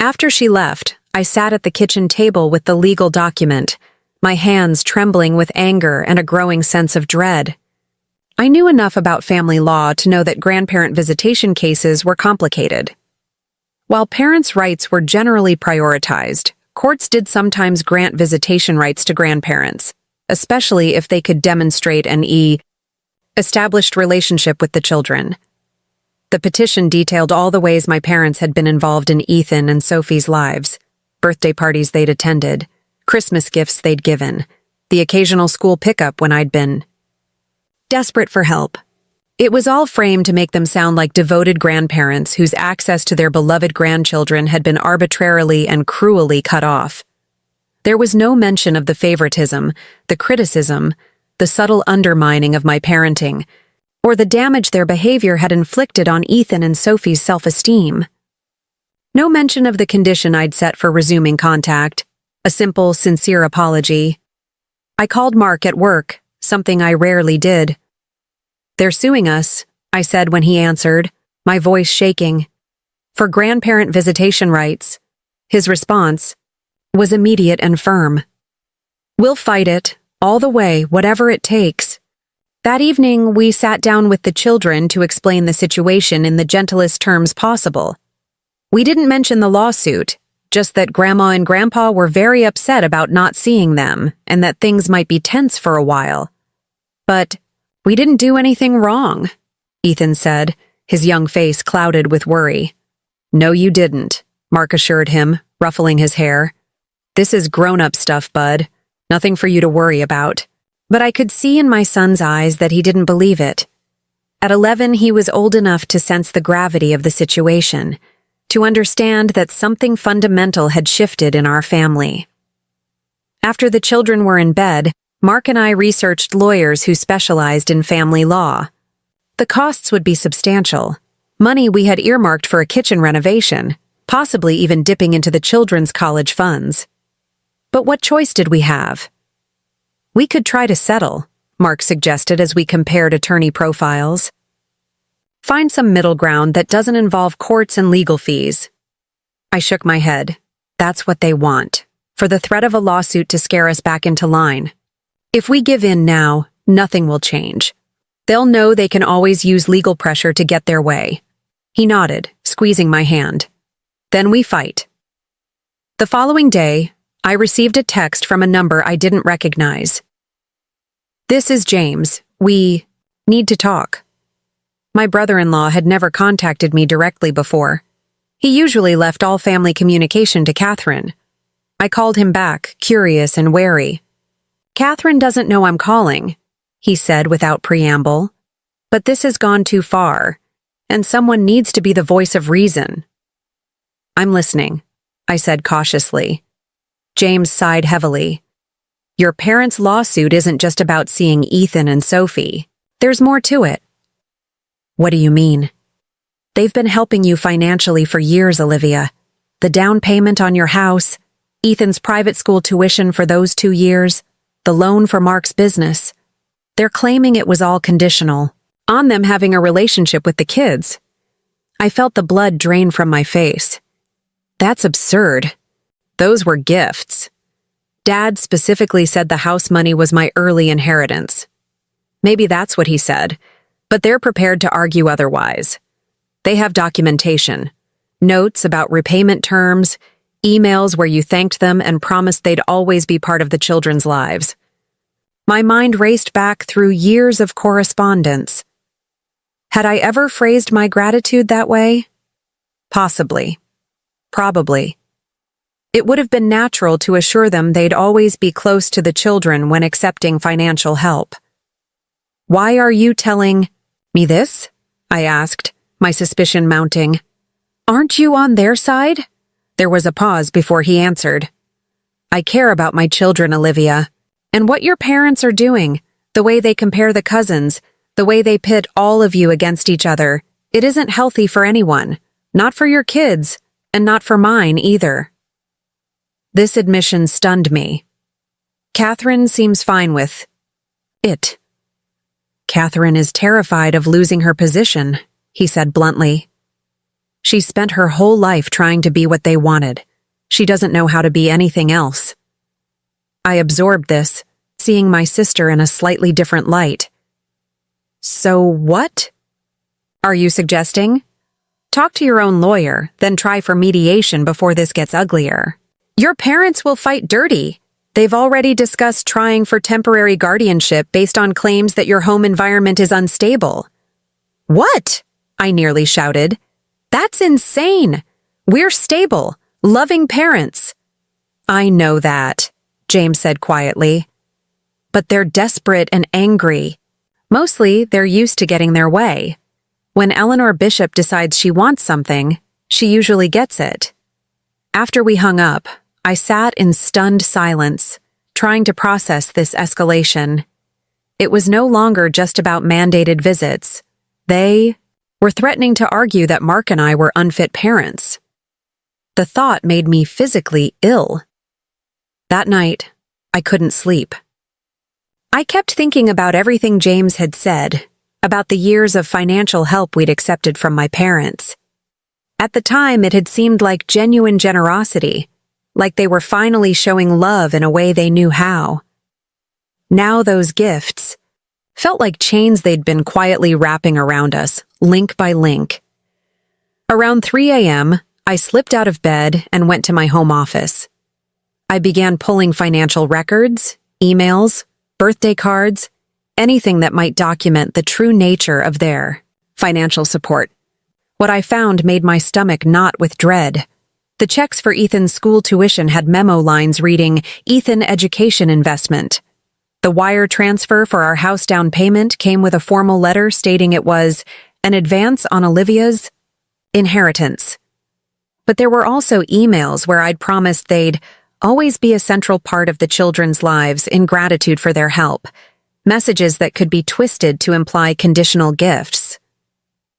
After she left, I sat at the kitchen table with the legal document, my hands trembling with anger and a growing sense of dread. I knew enough about family law to know that grandparent visitation cases were complicated. While parents' rights were generally prioritized, courts did sometimes grant visitation rights to grandparents, especially if they could demonstrate an established relationship with the children. The petition detailed all the ways my parents had been involved in Ethan and Sophie's lives, birthday parties they'd attended, Christmas gifts they'd given, the occasional school pickup when I'd been desperate for help. It was all framed to make them sound like devoted grandparents whose access to their beloved grandchildren had been arbitrarily and cruelly cut off. There was no mention of the favoritism, the criticism, the subtle undermining of my parenting, or the damage their behavior had inflicted on Ethan and Sophie's self-esteem. No mention of the condition I'd set for resuming contact, a simple, sincere apology. I called Mark at work, something I rarely did. They're suing us, I said when he answered, my voice shaking. For grandparent visitation rights. His response was immediate and firm. We'll fight it, all the way, whatever it takes. That evening, we sat down with the children to explain the situation in the gentlest terms possible. We didn't mention the lawsuit, just that Grandma and Grandpa were very upset about not seeing them and that things might be tense for a while. But we didn't do anything wrong, Ethan said, his young face clouded with worry. No, you didn't, Mark assured him, ruffling his hair. This is grown-up stuff, bud. Nothing for you to worry about. But I could see in my son's eyes that he didn't believe it. At 11, he was old enough to sense the gravity of the situation, to understand that something fundamental had shifted in our family. After the children were in bed, Mark and I researched lawyers who specialized in family law. The costs would be substantial. Money we had earmarked for a kitchen renovation, possibly even dipping into the children's college funds. But what choice did we have? We could try to settle, Mark suggested as we compared attorney profiles. Find some middle ground that doesn't involve courts and legal fees. I shook my head. That's what they want, for the threat of a lawsuit to scare us back into line. If we give in now, nothing will change. They'll know they can always use legal pressure to get their way. He nodded, squeezing my hand. Then we fight. The following day, I received a text from a number I didn't recognize. "This is James. We need to talk." My brother-in-law had never contacted me directly before. He usually left all family communication to Catherine. I called him back, curious and wary. "Catherine doesn't know I'm calling," he said without preamble. "But this has gone too far, and someone needs to be the voice of reason." "I'm listening," I said cautiously. James sighed heavily. "Your parents' lawsuit isn't just about seeing Ethan and Sophie. There's more to it." "What do you mean?" "They've been helping you financially for years, Olivia. The down payment on your house, Ethan's private school tuition for those 2 years, the loan for Mark's business. They're claiming it was all conditional, on them having a relationship with the kids." I felt the blood drain from my face. That's absurd. Those were gifts. Dad specifically said the house money was my early inheritance. Maybe that's what he said, but they're prepared to argue otherwise. They have documentation, notes about repayment terms, emails where you thanked them and promised they'd always be part of the children's lives. My mind raced back through years of correspondence. Had I ever phrased my gratitude that way? Possibly. Probably. It would have been natural to assure them they'd always be close to the children when accepting financial help. "Why are you telling me this?" I asked, my suspicion mounting. "Aren't you on their side?" There was a pause before he answered. "I care about my children, Olivia, and what your parents are doing, the way they compare the cousins, the way they pit all of you against each other. It isn't healthy for anyone, not for your kids, and not for mine either." This admission stunned me. "Catherine seems fine with it." "Catherine is terrified of losing her position," he said bluntly. "She spent her whole life trying to be what they wanted. She doesn't know how to be anything else." I absorbed this, seeing my sister in a slightly different light. "So what are you suggesting? Talk to your own lawyer, then try for mediation before this gets uglier. Your parents will fight dirty. They've already discussed trying for temporary guardianship based on claims that your home environment is unstable." "What?" I nearly shouted. "That's insane. We're stable, loving parents." "I know that," James said quietly. "But they're desperate and angry. Mostly, they're used to getting their way. When Eleanor Bishop decides she wants something, she usually gets it." After we hung up, I sat in stunned silence, trying to process this escalation. It was no longer just about mandated visits. They were threatening to argue that Mark and I were unfit parents. The thought made me physically ill. That night, I couldn't sleep. I kept thinking about everything James had said, about the years of financial help we'd accepted from my parents. At the time, it had seemed like genuine generosity, like they were finally showing love in a way they knew how. Now those gifts felt like chains they'd been quietly wrapping around us, link by link. Around 3 a.m., I slipped out of bed and went to my home office. I began pulling financial records, emails, birthday cards, anything that might document the true nature of their financial support. What I found made my stomach knot with dread. The checks for Ethan's school tuition had memo lines reading, "Ethan Education Investment." The wire transfer for our house down payment came with a formal letter stating it was an advance on Olivia's inheritance. But there were also emails where I'd promised they'd always be a central part of the children's lives in gratitude for their help, messages that could be twisted to imply conditional gifts.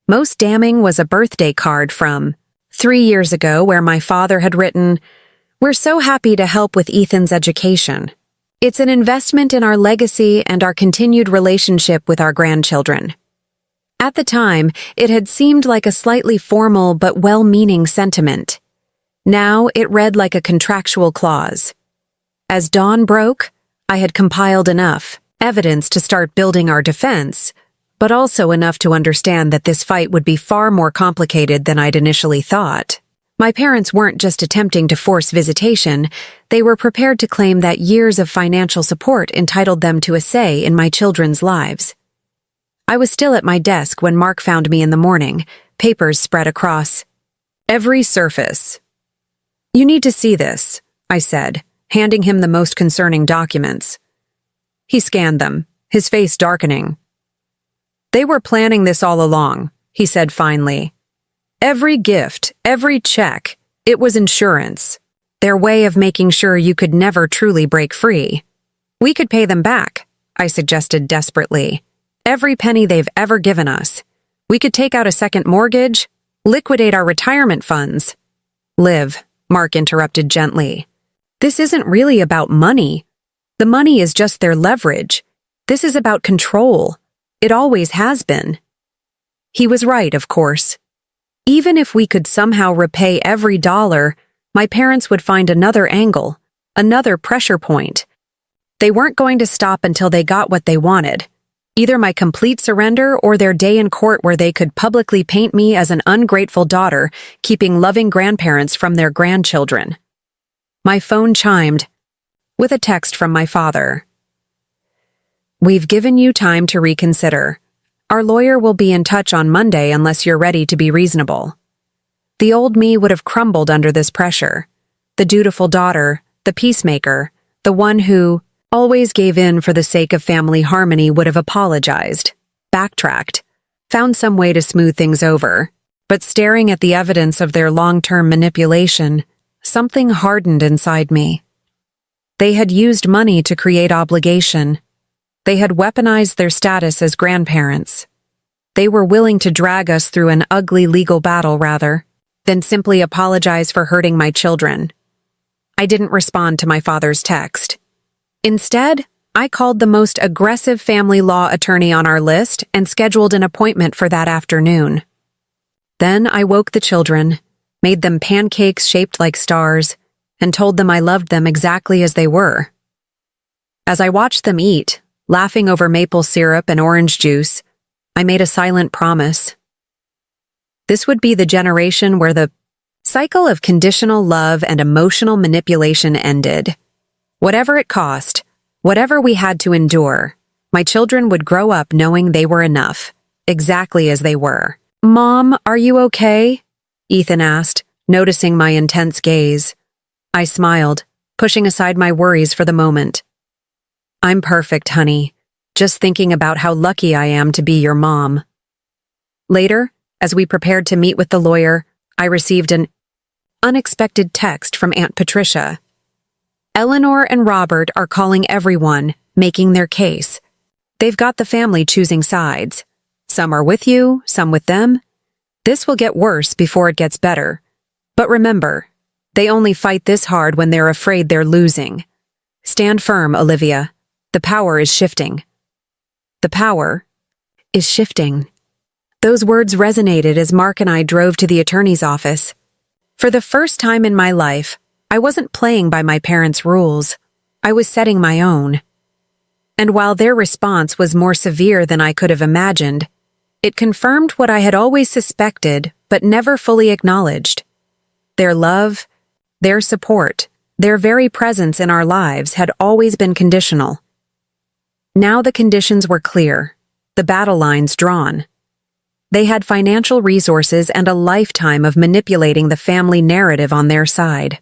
Most damning was a birthday card from 3 years ago where my father had written, "We're so happy to help with Ethan's education. It's an investment in our legacy and our continued relationship with our grandchildren." At the time, it had seemed like a slightly formal but well-meaning sentiment. Now it read like a contractual clause. As dawn broke, I had compiled enough evidence to start building our defense, but also enough to understand that this fight would be far more complicated than I'd initially thought. My parents weren't just attempting to force visitation, they were prepared to claim that years of financial support entitled them to a say in my children's lives. I was still at my desk when Mark found me in the morning, papers spread across every surface. "You need to see this," I said, handing him the most concerning documents. He scanned them, his face darkening. "They were planning this all along," he said finally. "Every gift, every check, it was insurance. Their way of making sure you could never truly break free. We could pay them back," I suggested desperately. "Every penny they've ever given us. We could take out a second mortgage, liquidate our retirement funds." "Liv," Mark interrupted gently. "This isn't really about money. The money is just their leverage. This is about control. It always has been." He was right, of course. Even if we could somehow repay every dollar, my parents would find another angle, another pressure point. They weren't going to stop until they got what they wanted. Either my complete surrender or their day in court where they could publicly paint me as an ungrateful daughter, keeping loving grandparents from their grandchildren. My phone chimed, with a text from my father. "We've given you time to reconsider. Our lawyer will be in touch on Monday unless you're ready to be reasonable." The old me would have crumbled under this pressure. The dutiful daughter, the peacemaker, the one who always gave in for the sake of family harmony would have apologized, backtracked, found some way to smooth things over. But staring at the evidence of their long-term manipulation, something hardened inside me. They had used money to create obligation. They had weaponized their status as grandparents. They were willing to drag us through an ugly legal battle rather than simply apologize for hurting my children. I didn't respond to my father's text. Instead, I called the most aggressive family law attorney on our list and scheduled an appointment for that afternoon. Then I woke the children, made them pancakes shaped like stars, and told them I loved them exactly as they were. As I watched them eat, laughing over maple syrup and orange juice, I made a silent promise. This would be the generation where the cycle of conditional love and emotional manipulation ended. Whatever it cost, whatever we had to endure, my children would grow up knowing they were enough, exactly as they were. "Mom, are you okay?" Ethan asked, noticing my intense gaze. I smiled, pushing aside my worries for the moment. "I'm perfect, honey. Just thinking about how lucky I am to be your mom." Later, as we prepared to meet with the lawyer, I received an unexpected text from Aunt Patricia. "Eleanor and Robert are calling everyone, making their case. They've got the family choosing sides. Some are with you, some with them. This will get worse before it gets better. But remember, they only fight this hard when they're afraid they're losing. Stand firm, Olivia. The power is shifting." The power is shifting. Those words resonated as Mark and I drove to the attorney's office. For the first time in my life, I wasn't playing by my parents' rules. I was setting my own. And while their response was more severe than I could have imagined, it confirmed what I had always suspected but never fully acknowledged. Their love, their support, their very presence in our lives had always been conditional. Now the conditions were clear, the battle lines drawn. They had financial resources and a lifetime of manipulating the family narrative on their side.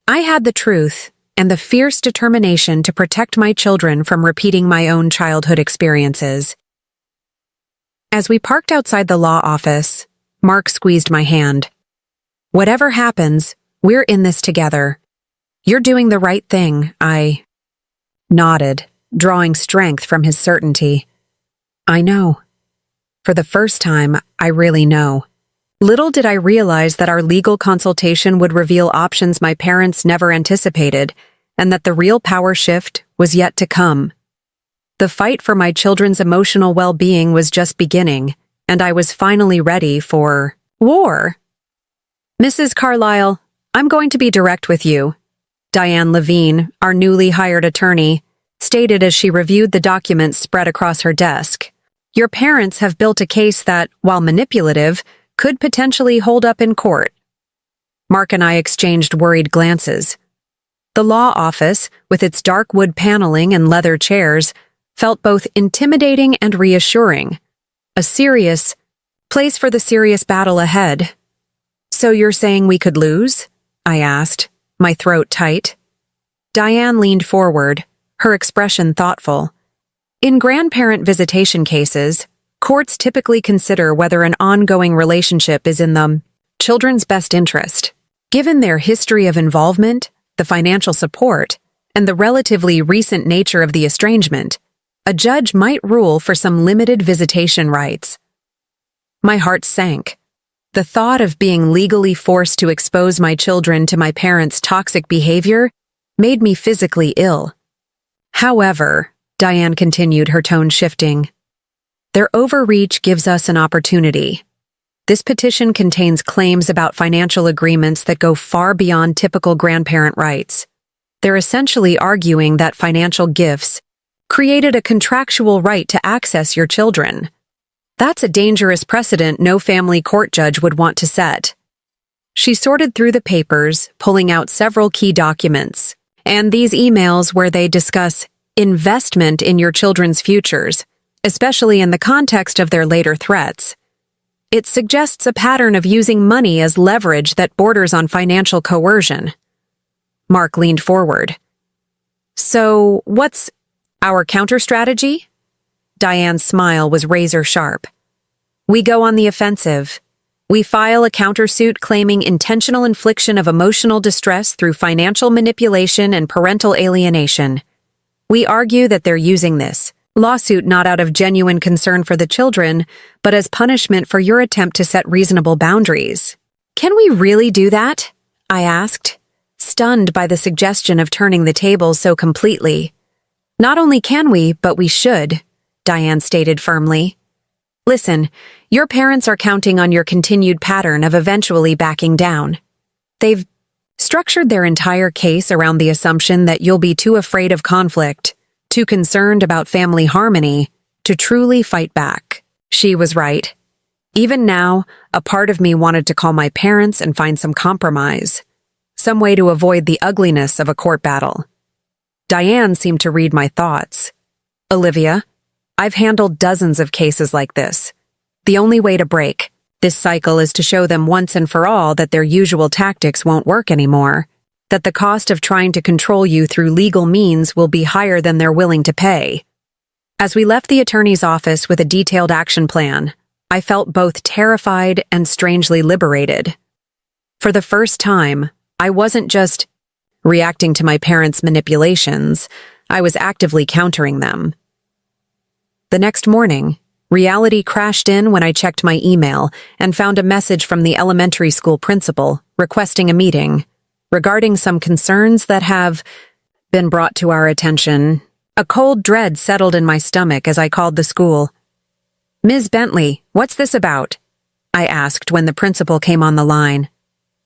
I had the truth and the fierce determination to protect my children from repeating my own childhood experiences. As we parked outside the law office, Mark squeezed my hand. "Whatever happens, we're in this together. You're doing the right thing, I nodded, drawing strength from his certainty. I know. For the first time, I really know. Little did I realize that our legal consultation would reveal options my parents never anticipated, and that the real power shift was yet to come. The fight for my children's emotional well-being was just beginning, and I was finally ready for war. Mrs. Carlyle, I'm going to be direct with you, Diane Levine, our newly hired attorney, stated as she reviewed the documents spread across her desk. Your parents have built a case that, while manipulative, could potentially hold up in court. Mark and I exchanged worried glances. The law office, with its dark wood paneling and leather chairs, felt both intimidating and reassuring. A serious place for the serious battle ahead. So you're saying we could lose? I asked, my throat tight. Diane leaned forward, her expression thoughtful. In grandparent visitation cases, courts typically consider whether an ongoing relationship is in the children's best interest. Given their history of involvement, the financial support, and the relatively recent nature of the estrangement, a judge might rule for some limited visitation rights. My heart sank. The thought of being legally forced to expose my children to my parents' toxic behavior made me physically ill. However, Diane continued, her tone shifting, their overreach gives us an opportunity. This petition contains claims about financial agreements that go far beyond typical grandparent rights. They're essentially arguing that financial gifts created a contractual right to access your children. That's a dangerous precedent no family court judge would want to set. She sorted through the papers, pulling out several key documents, and these emails where they discuss investment in your children's futures, especially in the context of their later threats. It suggests a pattern of using money as leverage that borders on financial coercion. Mark leaned forward. So, what's our counter-strategy? Diane's smile was razor-sharp. We go on the offensive. We file a countersuit claiming intentional infliction of emotional distress through financial manipulation and parental alienation. We argue that they're using this lawsuit not out of genuine concern for the children, but as punishment for your attempt to set reasonable boundaries. Can we really do that? I asked, stunned by the suggestion of turning the tables so completely. Not only can we, but we should, Diane stated firmly. Listen, your parents are counting on your continued pattern of eventually backing down. They've structured their entire case around the assumption that you'll be too afraid of conflict, too concerned about family harmony, to truly fight back. She was right. Even now, a part of me wanted to call my parents and find some compromise, some way to avoid the ugliness of a court battle. Diane seemed to read my thoughts. Olivia, I've handled dozens of cases like this. The only way to break this cycle is to show them once and for all that their usual tactics won't work anymore, that the cost of trying to control you through legal means will be higher than they're willing to pay. As we left the attorney's office with a detailed action plan, I felt both terrified and strangely liberated. For the first time, I wasn't just reacting to my parents' manipulations, I was actively countering them. The next morning, reality crashed in when I checked my email and found a message from the elementary school principal requesting a meeting regarding some concerns that have been brought to our attention. A cold dread settled in my stomach as I called the school. Ms. Bentley, what's this about? I asked when the principal came on the line.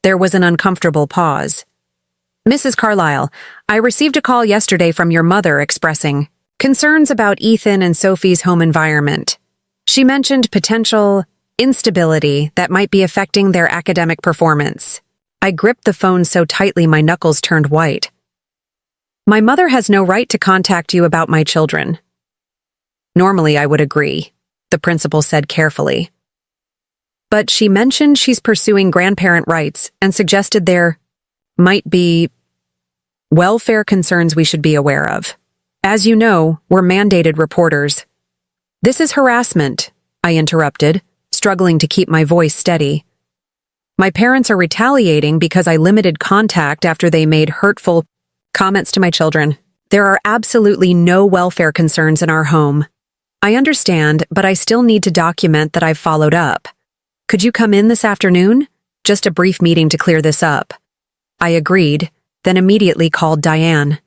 There was an uncomfortable pause. Mrs. Carlyle, I received a call yesterday from your mother expressing concerns about Ethan and Sophie's home environment. She mentioned potential instability that might be affecting their academic performance. I gripped the phone so tightly my knuckles turned white. My mother has no right to contact you about my children. Normally I would agree, the principal said carefully. But she mentioned she's pursuing grandparent rights and suggested there might be welfare concerns we should be aware of. As you know, we're mandated reporters. This is harassment, I interrupted, struggling to keep my voice steady. My parents are retaliating because I limited contact after they made hurtful comments to my children. There are absolutely no welfare concerns in our home. I understand, but I still need to document that I've followed up. Could you come in this afternoon? Just a brief meeting to clear this up. I agreed, then immediately called Diane.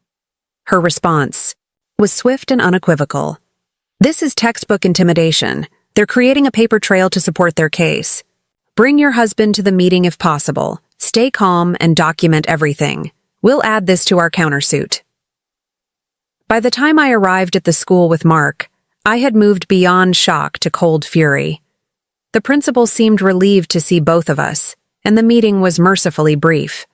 Her response was swift and unequivocal. This is textbook intimidation. They're creating a paper trail to support their case. Bring your husband to the meeting if possible. Stay calm and document everything. We'll add this to our countersuit. By the time I arrived at the school with Mark, I had moved beyond shock to cold fury. The principal seemed relieved to see both of us, and the meeting was mercifully brief.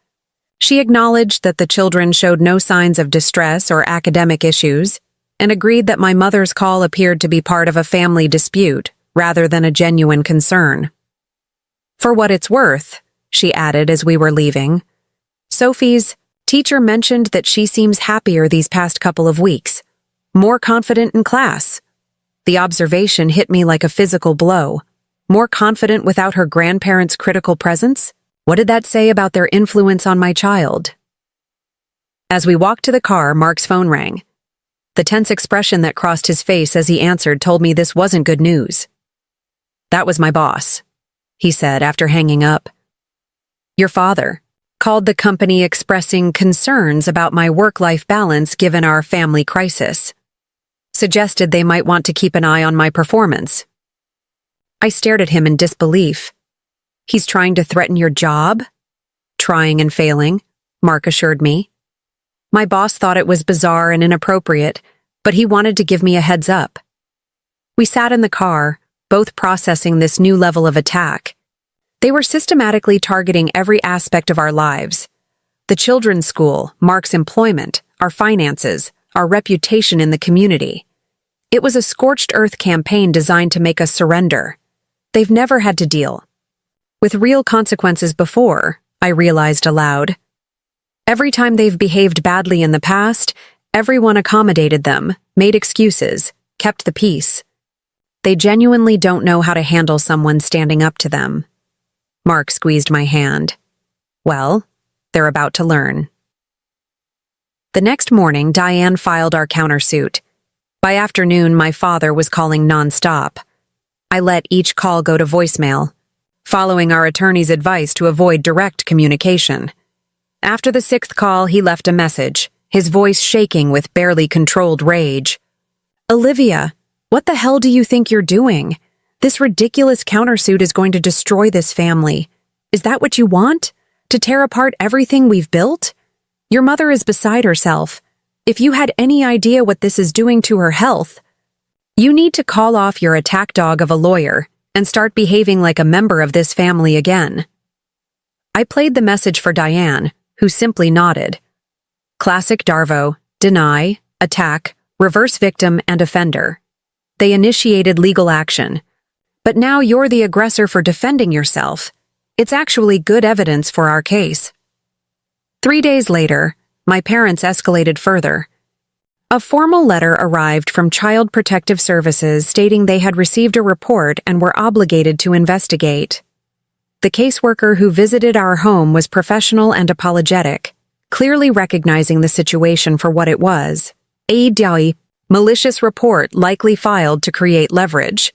She acknowledged that the children showed no signs of distress or academic issues, and agreed that my mother's call appeared to be part of a family dispute rather than a genuine concern. For what it's worth, she added as we were leaving, Sophie's teacher mentioned that she seems happier these past couple of weeks, more confident in class. The observation hit me like a physical blow. More confident without her grandparents' critical presence? What did that say about their influence on my child? As we walked to the car, Mark's phone rang. The tense expression that crossed his face as he answered told me this wasn't good news. That was my boss, he said after hanging up. Your father called the company expressing concerns about my work-life balance given our family crisis. Suggested they might want to keep an eye on my performance. I stared at him in disbelief. He's trying to threaten your job? Trying and failing, Mark assured me. My boss thought it was bizarre and inappropriate, but he wanted to give me a heads up. We sat in the car, both processing this new level of attack. They were systematically targeting every aspect of our lives. The children's school, Mark's employment, our finances, our reputation in the community. It was a scorched earth campaign designed to make us surrender. They've never had to deal with real consequences before, I realized aloud. Every time they've behaved badly in the past, everyone accommodated them, made excuses, kept the peace. They genuinely don't know how to handle someone standing up to them. Mark squeezed my hand. Well, they're about to learn. The next morning, Diane filed our countersuit. By afternoon, my father was calling nonstop. I let each call go to voicemail, following our attorney's advice to avoid direct communication. After the sixth call, he left a message, his voice shaking with barely controlled rage. Olivia, what the hell do you think you're doing? This ridiculous countersuit is going to destroy this family. Is that what you want? To tear apart everything we've built? Your mother is beside herself. If you had any idea what this is doing to her health, you need to call off your attack dog of a lawyer and start behaving like a member of this family again. I played the message for Diane, who simply nodded. Classic Darvo, deny, attack, reverse victim, and offender. They initiated legal action. But now you're the aggressor for defending yourself. It's actually good evidence for our case. 3 days later, my parents escalated further. A formal letter arrived from Child Protective Services stating they had received a report and were obligated to investigate. The caseworker who visited our home was professional and apologetic, clearly recognizing the situation for what it was. A malicious report likely filed to create leverage.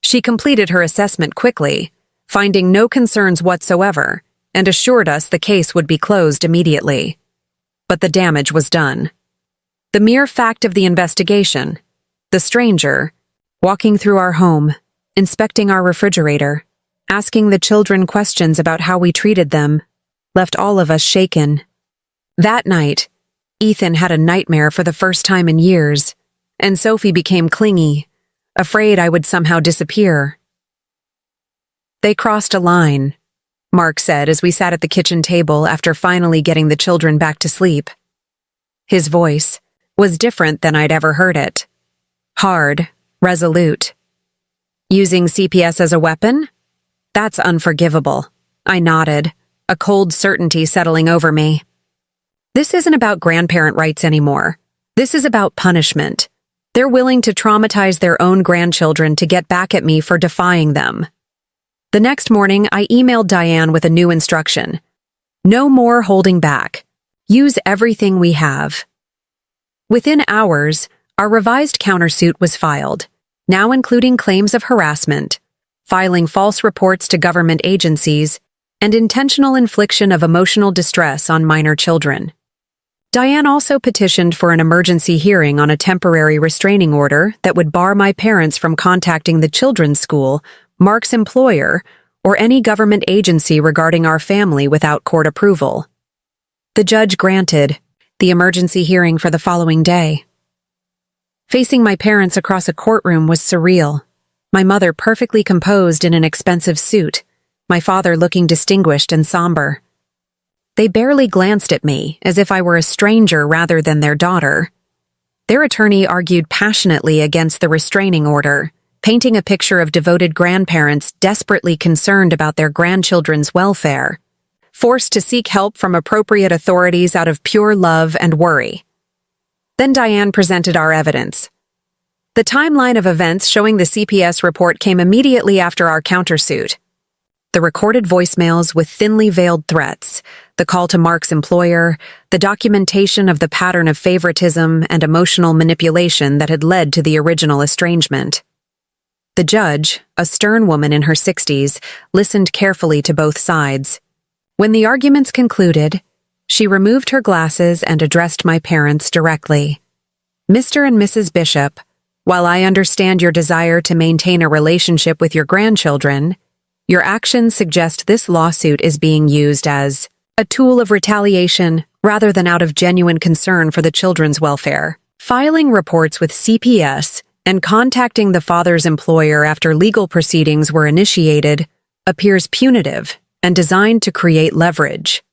She completed her assessment quickly, finding no concerns whatsoever, and assured us the case would be closed immediately. But the damage was done. The mere fact of the investigation, the stranger, walking through our home, inspecting our refrigerator, asking the children questions about how we treated them, left all of us shaken. That night, Ethan had a nightmare for the first time in years, and Sophie became clingy, afraid I would somehow disappear. They crossed a line, Mark said as we sat at the kitchen table after finally getting the children back to sleep. His voice was different than I'd ever heard it. Hard, resolute. Using CPS as a weapon? That's unforgivable. I nodded, a cold certainty settling over me. This isn't about grandparent rights anymore. This is about punishment. They're willing to traumatize their own grandchildren to get back at me for defying them. The next morning, I emailed Diane with a new instruction. No more holding back. Use everything we have. Within hours, our revised countersuit was filed, now including claims of harassment, filing false reports to government agencies, and intentional infliction of emotional distress on minor children. Diane also petitioned for an emergency hearing on a temporary restraining order that would bar my parents from contacting the children's school, Mark's employer, or any government agency regarding our family without court approval. The judge granted the emergency hearing for the following day. Facing my parents across a courtroom was surreal. My mother perfectly composed in an expensive suit, my father looking distinguished and somber. They barely glanced at me, as if I were a stranger rather than their daughter. Their attorney argued passionately against the restraining order, painting a picture of devoted grandparents desperately concerned about their grandchildren's welfare, forced to seek help from appropriate authorities out of pure love and worry. Then Diane presented our evidence. The timeline of events showing the CPS report came immediately after our countersuit. The recorded voicemails with thinly veiled threats, the call to Mark's employer, the documentation of the pattern of favoritism and emotional manipulation that had led to the original estrangement. The judge, a stern woman in her 60s, listened carefully to both sides. When the arguments concluded, she removed her glasses and addressed my parents directly. Mr. and Mrs. Bishop, while I understand your desire to maintain a relationship with your grandchildren, your actions suggest this lawsuit is being used as a tool of retaliation rather than out of genuine concern for the children's welfare. Filing reports with CPS and contacting the father's employer after legal proceedings were initiated appears punitive and designed to create leverage.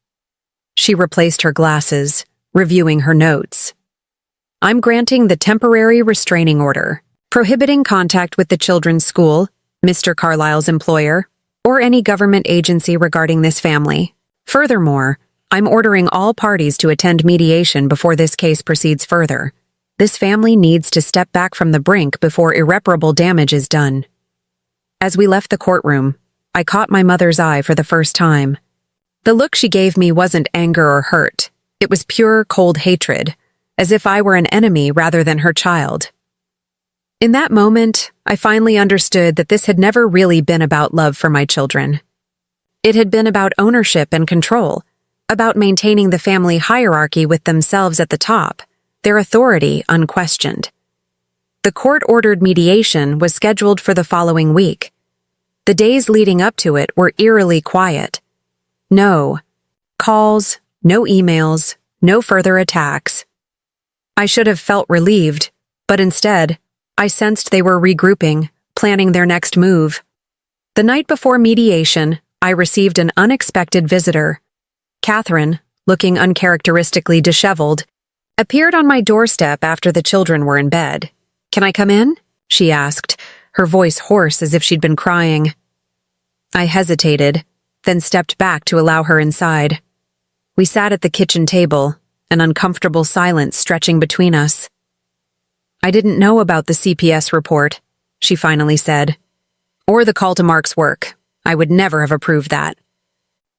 She replaced her glasses, reviewing her notes. I'm granting the temporary restraining order, prohibiting contact with the children's school, Mr. Carlisle's employer, or any government agency regarding this family. Furthermore, I'm ordering all parties to attend mediation before this case proceeds further. This family needs to step back from the brink before irreparable damage is done. As we left the courtroom, I caught my mother's eye for the first time. The look she gave me wasn't anger or hurt. It was pure, cold hatred, as if I were an enemy rather than her child. In that moment, I finally understood that this had never really been about love for my children. It had been about ownership and control, about maintaining the family hierarchy with themselves at the top, their authority unquestioned. The court-ordered mediation was scheduled for the following week. The days leading up to it were eerily quiet. No calls, no emails, no further attacks. I should have felt relieved, but instead, I sensed they were regrouping, planning their next move. The night before mediation, I received an unexpected visitor. Catherine, looking uncharacteristically disheveled, appeared on my doorstep after the children were in bed. "Can I come in?" she asked, her voice hoarse as if she'd been crying. I hesitated, then stepped back to allow her inside. We sat at the kitchen table, an uncomfortable silence stretching between us. "I didn't know about the CPS report," she finally said. "Or the call to Mark's work. I would never have approved that."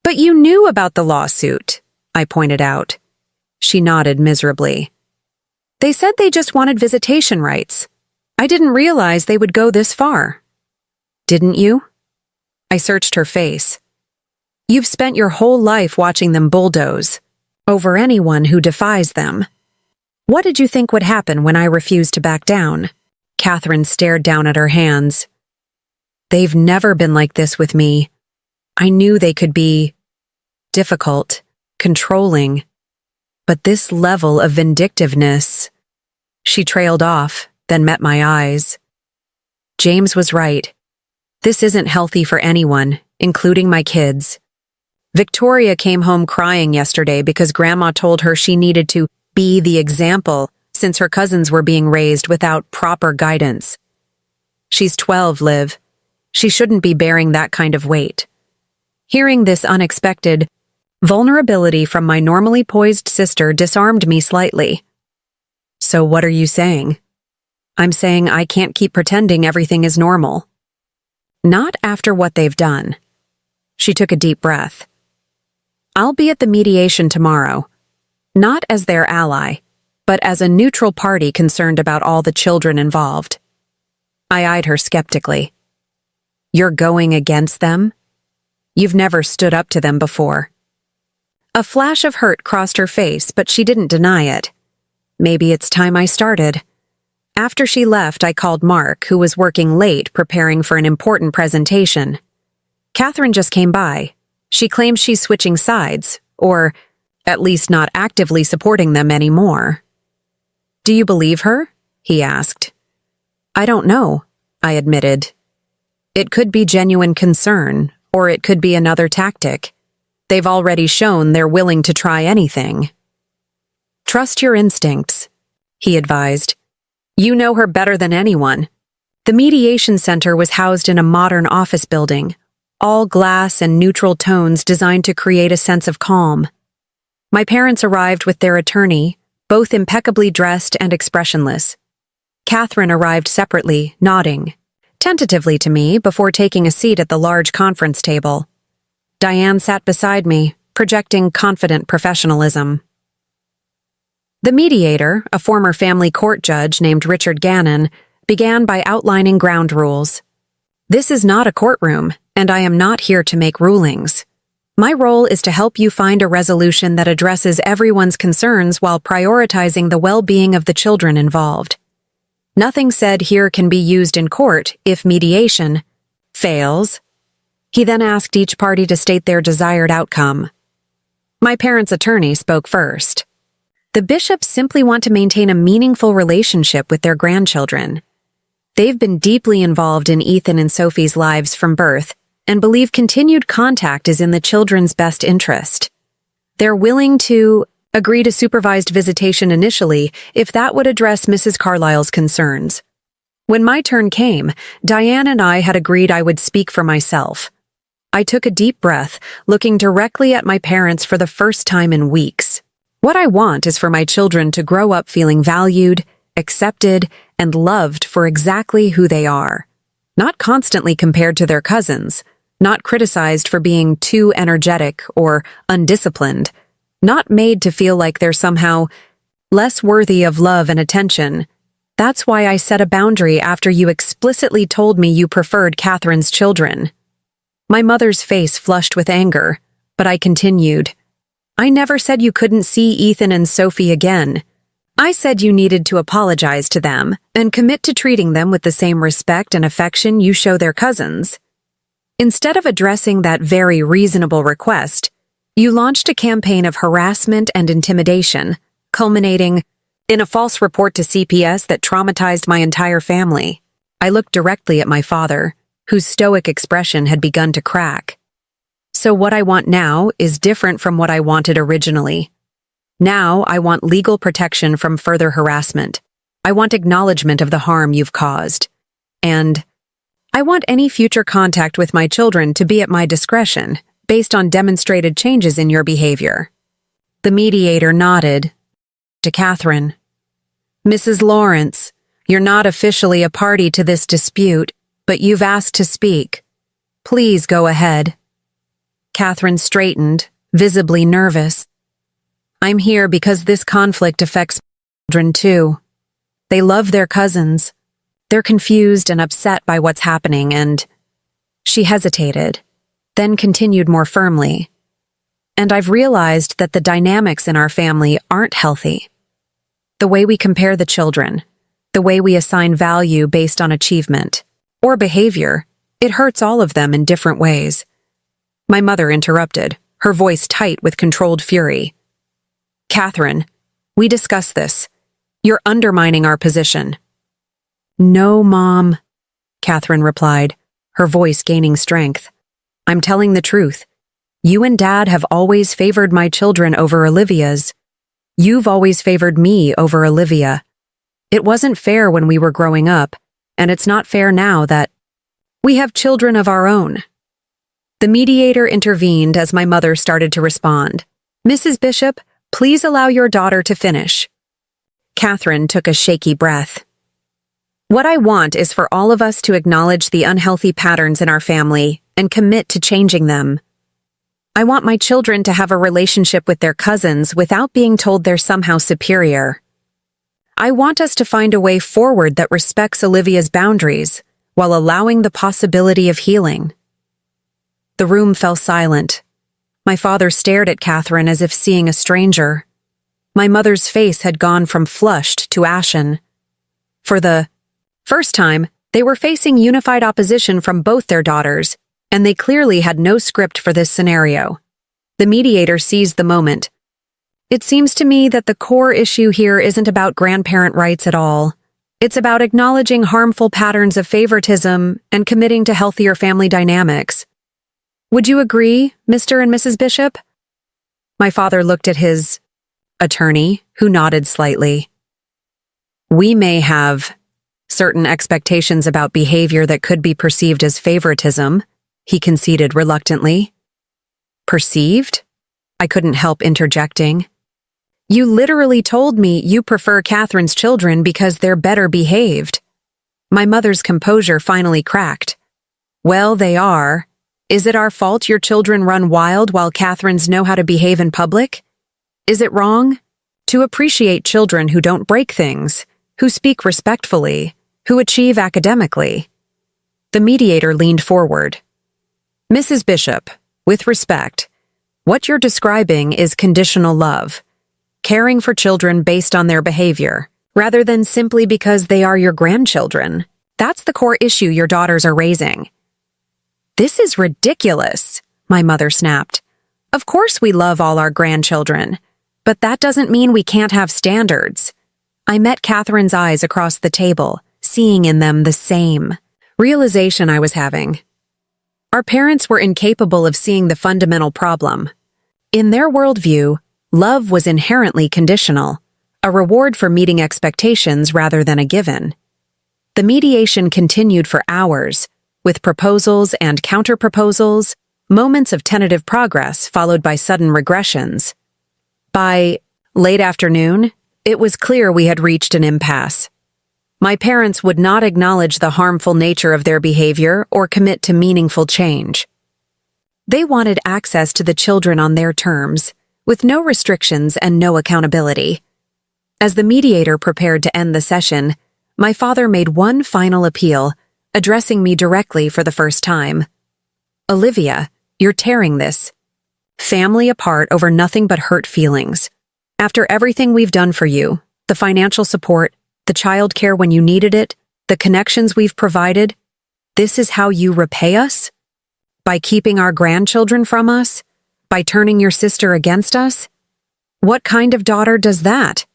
"But you knew about the lawsuit," I pointed out. She nodded miserably. "They said they just wanted visitation rights. I didn't realize they would go this far." "Didn't you?" I searched her face. "You've spent your whole life watching them bulldoze over anyone who defies them. What did you think would happen when I refused to back down?" Catherine stared down at her hands. "They've never been like this with me. I knew they could be difficult, controlling. But this level of vindictiveness..." She trailed off, then met my eyes. James was right. This isn't healthy for anyone, including my kids. Victoria came home crying yesterday because Grandma told her she needed to be the example since her cousins were being raised without proper guidance. She's 12, Liv. She shouldn't be bearing that kind of weight. Hearing this unexpected vulnerability from my normally poised sister disarmed me slightly. "So what are you saying?" "I'm saying I can't keep pretending everything is normal." Not after what they've done. She took a deep breath. I'll be at the mediation tomorrow, not as their ally, but as a neutral party concerned about all the children involved. I eyed her skeptically. You're going against them? You've never stood up to them before. A flash of hurt crossed her face, but she didn't deny it. Maybe it's time I started. After she left, I called Mark, who was working late preparing for an important presentation. Catherine just came by. She claims she's switching sides, or at least not actively supporting them anymore. Do you believe her? He asked. I don't know, I admitted. It could be genuine concern, or it could be another tactic. They've already shown they're willing to try anything. Trust your instincts, he advised. You know her better than anyone. The mediation center was housed in a modern office building, all glass and neutral tones designed to create a sense of calm. My parents arrived with their attorney, both impeccably dressed and expressionless. Catherine arrived separately, nodding, tentatively to me before taking a seat at the large conference table. Diane sat beside me, projecting confident professionalism. The mediator, a former family court judge named Richard Gannon, began by outlining ground rules. This is not a courtroom, and I am not here to make rulings. My role is to help you find a resolution that addresses everyone's concerns while prioritizing the well-being of the children involved. Nothing said here can be used in court if mediation fails. He then asked each party to state their desired outcome. My parents' attorney spoke first. The bishops simply want to maintain a meaningful relationship with their grandchildren. They've been deeply involved in Ethan and Sophie's lives from birth and believe continued contact is in the children's best interest. They're willing to agree to supervised visitation initially if that would address Mrs. Carlyle's concerns. When my turn came, Diane and I had agreed I would speak for myself. I took a deep breath, looking directly at my parents for the first time in weeks. What I want is for my children to grow up feeling valued, accepted, and loved for exactly who they are. Not constantly compared to their cousins, not criticized for being too energetic or undisciplined, not made to feel like they're somehow less worthy of love and attention. That's why I set a boundary after you explicitly told me you preferred Catherine's children. My mother's face flushed with anger, but I continued. I never said you couldn't see Ethan and Sophie again. I said you needed to apologize to them and commit to treating them with the same respect and affection you show their cousins. Instead of addressing that very reasonable request, you launched a campaign of harassment and intimidation, culminating in a false report to CPS that traumatized my entire family. I looked directly at my father, whose stoic expression had begun to crack. So what I want now is different from what I wanted originally. Now I want legal protection from further harassment. I want acknowledgement of the harm you've caused. And I want any future contact with my children to be at my discretion, based on demonstrated changes in your behavior. The mediator nodded to Catherine. Mrs. Lawrence, you're not officially a party to this dispute, but you've asked to speak. Please go ahead. Catherine straightened, visibly nervous. I'm here because this conflict affects children too. They love their cousins. They're confused and upset by what's happening, and she hesitated, then continued more firmly. And I've realized that the dynamics in our family aren't healthy. The way we compare the children, the way we assign value based on achievement or behavior, it hurts all of them in different ways. My mother interrupted, her voice tight with controlled fury. Catherine, we discussed this. You're undermining our position. No, Mom, Catherine replied, her voice gaining strength. I'm telling the truth. You and Dad have always favored my children over Olivia's. You've always favored me over Olivia. It wasn't fair when we were growing up, and it's not fair now that we have children of our own. The mediator intervened as my mother started to respond. Mrs. Bishop, please allow your daughter to finish. Catherine took a shaky breath. What I want is for all of us to acknowledge the unhealthy patterns in our family and commit to changing them. I want my children to have a relationship with their cousins without being told they're somehow superior. I want us to find a way forward that respects Olivia's boundaries while allowing the possibility of healing. The room fell silent. My father stared at Catherine as if seeing a stranger. My mother's face had gone from flushed to ashen. For the first time, they were facing unified opposition from both their daughters, and they clearly had no script for this scenario. The mediator seized the moment. It seems to me that the core issue here isn't about grandparent rights at all. It's about acknowledging harmful patterns of favoritism and committing to healthier family dynamics. Would you agree, Mr. and Mrs. Bishop? My father looked at his attorney, who nodded slightly. We may have certain expectations about behavior that could be perceived as favoritism, he conceded reluctantly. Perceived? I couldn't help interjecting. You literally told me you prefer Catherine's children because they're better behaved. My mother's composure finally cracked. Well, they are. Is it our fault your children run wild while Catherine's know how to behave in public? Is it wrong to appreciate children who don't break things, who speak respectfully, who achieve academically? The mediator leaned forward. Mrs. Bishop, with respect, what you're describing is conditional love, caring for children based on their behavior, rather than simply because they are your grandchildren. That's the core issue your daughters are raising. This is ridiculous, my mother snapped. Of course we love all our grandchildren, but that doesn't mean we can't have standards. I met Catherine's eyes across the table, seeing in them the same realization I was having. Our parents were incapable of seeing the fundamental problem. In their worldview, love was inherently conditional, a reward for meeting expectations rather than a given. The mediation continued for hours, with proposals and counter-proposals, moments of tentative progress followed by sudden regressions. By late afternoon, it was clear we had reached an impasse. My parents would not acknowledge the harmful nature of their behavior or commit to meaningful change. They wanted access to the children on their terms, with no restrictions and no accountability. As the mediator prepared to end the session, my father made one final appeal, addressing me directly for the first time. Olivia, you're tearing this family apart over nothing but hurt feelings. After everything we've done for you, the financial support, the childcare when you needed it, the connections we've provided, this is how you repay us? By keeping our grandchildren from us? By turning your sister against us? What kind of daughter does that?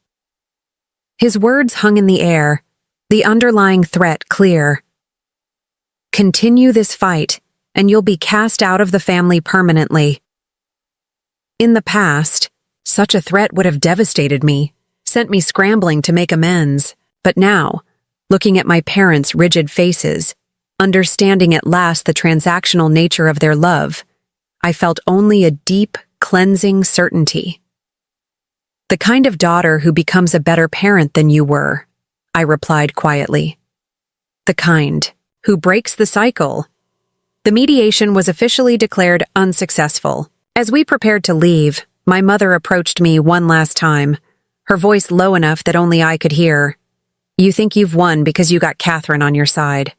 His words hung in the air, the underlying threat clear. Continue this fight, and you'll be cast out of the family permanently. In the past, such a threat would have devastated me, sent me scrambling to make amends. But now, looking at my parents' rigid faces, understanding at last the transactional nature of their love, I felt only a deep, cleansing certainty. The kind of daughter who becomes a better parent than you were, I replied quietly. The kind who breaks the cycle. The mediation was officially declared unsuccessful. As we prepared to leave, my mother approached me one last time, her voice low enough that only I could hear. You think you've won because you got Catherine on your side.